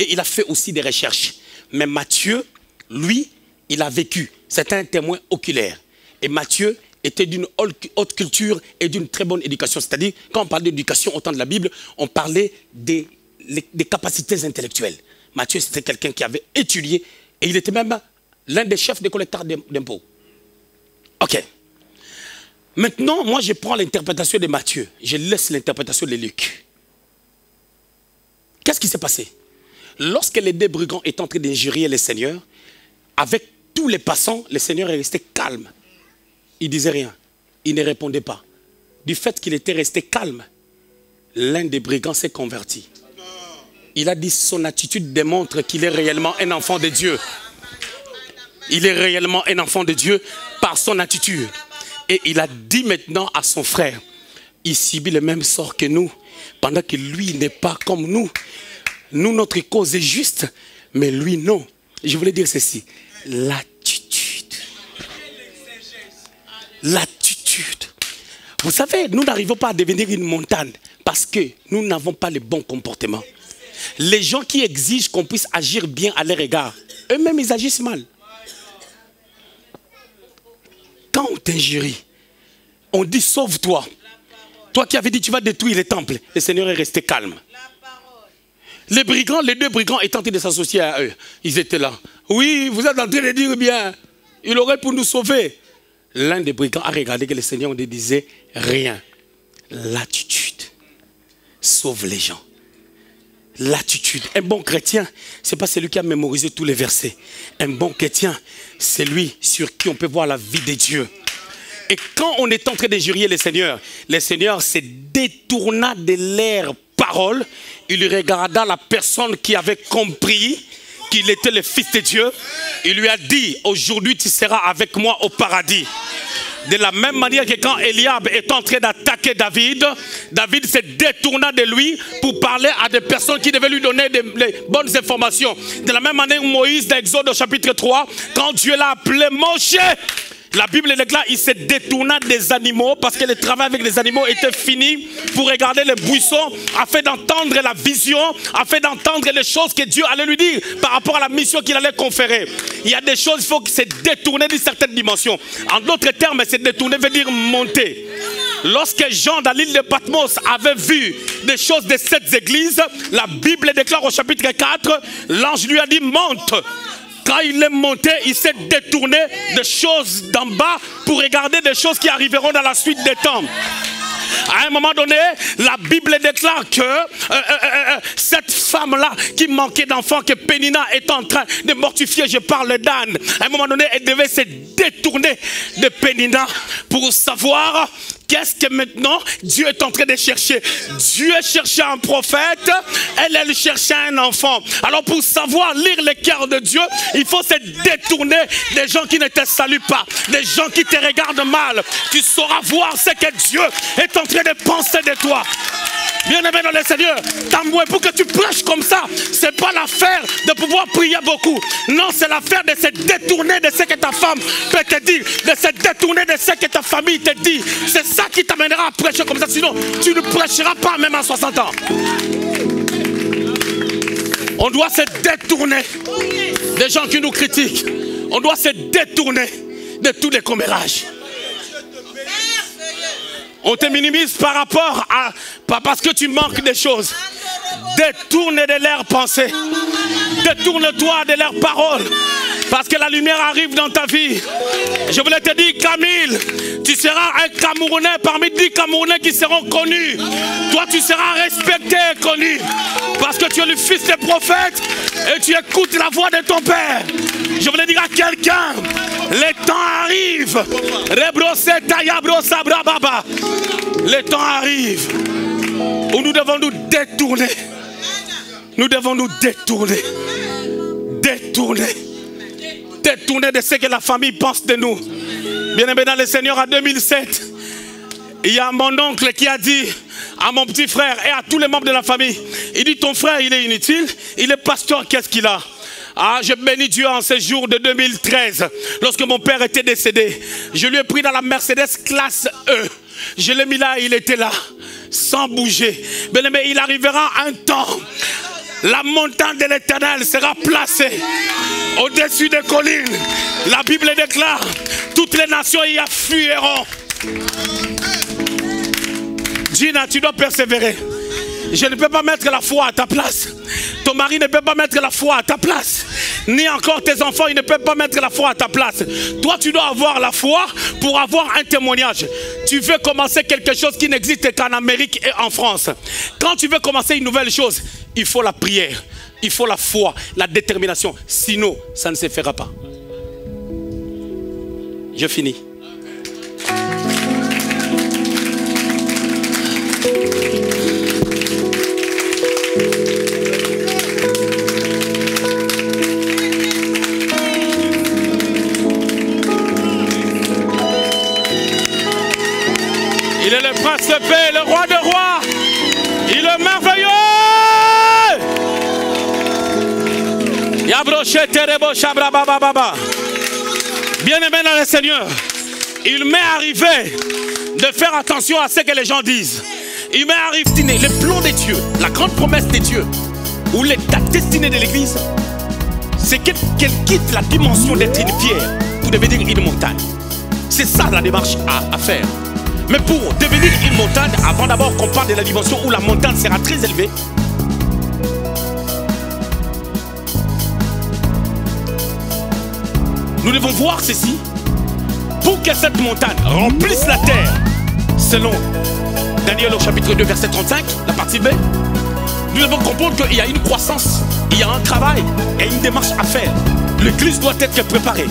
Et il a fait aussi des recherches. Mais Matthieu, lui, il a vécu. C'est un témoin oculaire. Et Matthieu était d'une haute culture et d'une très bonne éducation. C'est-à-dire, quand on parle d'éducation au temps de la Bible, on parlait des capacités intellectuelles. Matthieu, c'était quelqu'un qui avait étudié et il était même l'un des chefs des collecteurs d'impôts. Ok. Maintenant, moi, je prends l'interprétation de Matthieu. Je laisse l'interprétation de Luc. Qu'est-ce qui s'est passé? Lorsque les 2 brigands étaient en train d'injurier le Seigneur, avec tous les passants, le Seigneur est resté calme. Il ne disait rien. Il ne répondait pas. Du fait qu'il était resté calme, l'un des brigands s'est converti. Il a dit son attitude démontre qu'il est réellement un enfant de Dieu. Il est réellement un enfant de Dieu par son attitude. Et il a dit maintenant à son frère, il subit le même sort que nous, pendant que lui n'est pas comme nous. Nous, notre cause est juste, mais lui non. Je voulais dire ceci, l'attitude. L'attitude. Vous savez, nous n'arrivons pas à devenir une montagne parce que nous n'avons pas le bon comportement. Les gens qui exigent qu'on puisse agir bien à leur égard, eux-mêmes ils agissent mal. Quand on t'injurie, on dit sauve-toi. Toi qui avais dit tu vas détruire les temples, le Seigneur est resté calme. Les brigands, les 2 brigands étaient en train de s'associer à eux. Ils étaient là. Oui, vous êtes en train de dire bien, il aurait pour nous sauver. l'un des brigands a regardé que le Seigneur ne disait rien. L'attitude sauve les gens. L'attitude. Un bon chrétien, ce n'est pas celui qui a mémorisé tous les versets. Un bon chrétien, c'est lui sur qui on peut voir la vie de Dieu. Et quand on est en train d'injurier le Seigneur se détourna de leurs paroles. Il regarda la personne qui avait compris qu'il était le Fils de Dieu. Il lui a dit, aujourd'hui tu seras avec moi au paradis. De la même manière que quand Eliab est en train d'attaquer David, David se détourna de lui pour parler à des personnes qui devaient lui donner des bonnes informations. De la même manière, Moïse d'Exode au chapitre 3, quand Dieu l'a appelé Moshe, la Bible déclare qu'il se détourna des animaux parce que le travail avec les animaux était fini pour regarder les buissons afin d'entendre la vision, afin d'entendre les choses que Dieu allait lui dire par rapport à la mission qu'il allait conférer. Il y a des choses, il faut se détourner d'une certaine dimension. En d'autres termes, se détourner veut dire monter. Lorsque Jean dans l'île de Patmos avait vu des choses de cette église, la Bible déclare au chapitre 4, l'ange lui a dit monte. Quand il est monté, il s'est détourné des choses d'en bas pour regarder des choses qui arriveront dans la suite des temps. À un moment donné, la Bible déclare que cette femme-là qui manquait d'enfants, que Pénina est en train de mortifier, je parle d'Anne. À un moment donné, elle devait se détourner de Pénina pour savoir qu'est-ce que maintenant Dieu est en train de chercher. Dieu cherchait un prophète, elle cherchait un enfant. Alors pour savoir lire le cœur de Dieu, il faut se détourner des gens qui ne te saluent pas, des gens qui te regardent mal. Tu sauras voir ce que Dieu est en train de penser de toi. Bien-aimé dans le Seigneur, pour que tu prêches comme ça, ce n'est pas l'affaire de pouvoir prier beaucoup. Non, c'est l'affaire de se détourner de ce que ta femme peut te dire, de se détourner de ce que ta famille te dit. C'est ça qui t'amènera à prêcher comme ça, sinon tu ne prêcheras pas même à 60 ans. On doit se détourner des gens qui nous critiquent. On doit se détourner de tous les commérages. On te minimise par rapport à... Pas parce que tu manques des choses. Détourne de leurs pensées. Détourne-toi de leurs paroles. Parce que la lumière arrive dans ta vie. Je voulais te dire, Camille, tu seras un Camerounais parmi 10 Camerounais qui seront connus. Toi, tu seras respecté et connu. Parce que tu es le fils des prophètes et tu écoutes la voix de ton père. Je voulais dire à quelqu'un, le temps arrive. Le temps arrive où nous devons nous détourner. Nous devons nous détourner. Détourner de ce que la famille pense de nous. Bien-aimé dans le Seigneur, en 2007, il y a mon oncle qui a dit à mon petit frère et à tous les membres de la famille, il dit ton frère il est inutile, il est pasteur, qu'est-ce qu'il a? Ah, je bénis Dieu en ce jour de 2013, lorsque mon père était décédé. Je lui ai pris dans la Mercedes classe E. Je l'ai mis là, il était là, sans bouger. Bien-aimé, il arrivera un temps, la montagne de l'Éternel sera placée au-dessus des collines. La Bible déclare, toutes les nations y fuiront. Gina, tu dois persévérer. Je ne peux pas mettre la foi à ta place. Ton mari ne peut pas mettre la foi à ta place. Ni encore tes enfants, ils ne peuvent pas mettre la foi à ta place. Toi, tu dois avoir la foi pour avoir un témoignage. Tu veux commencer quelque chose qui n'existe qu'en Amérique et en France. Quand tu veux commencer une nouvelle chose, il faut la prière, il faut la foi, la détermination. Sinon, ça ne se fera pas. Je finis. Il est le prince de paix, le roi de rois. Il est merveilleux. Bien-aimé dans le Seigneur, il m'est arrivé de faire attention à ce que les gens disent. Il m'est arrivé, le plan de Dieu, la grande promesse de Dieu, ou la destinée de l'Église, c'est qu'elle quitte la dimension d'être une pierre pour devenir une montagne. C'est ça la démarche à faire. Mais pour devenir une montagne, avant d'abord qu'on parle de la dimension où la montagne sera très élevée, nous devons voir ceci. pour que cette montagne remplisse la terre, selon Daniel au chapitre 2, verset 35, la partie B, nous devons comprendre qu'il y a une croissance, il y a un travail et une démarche à faire. L'église doit être préparée.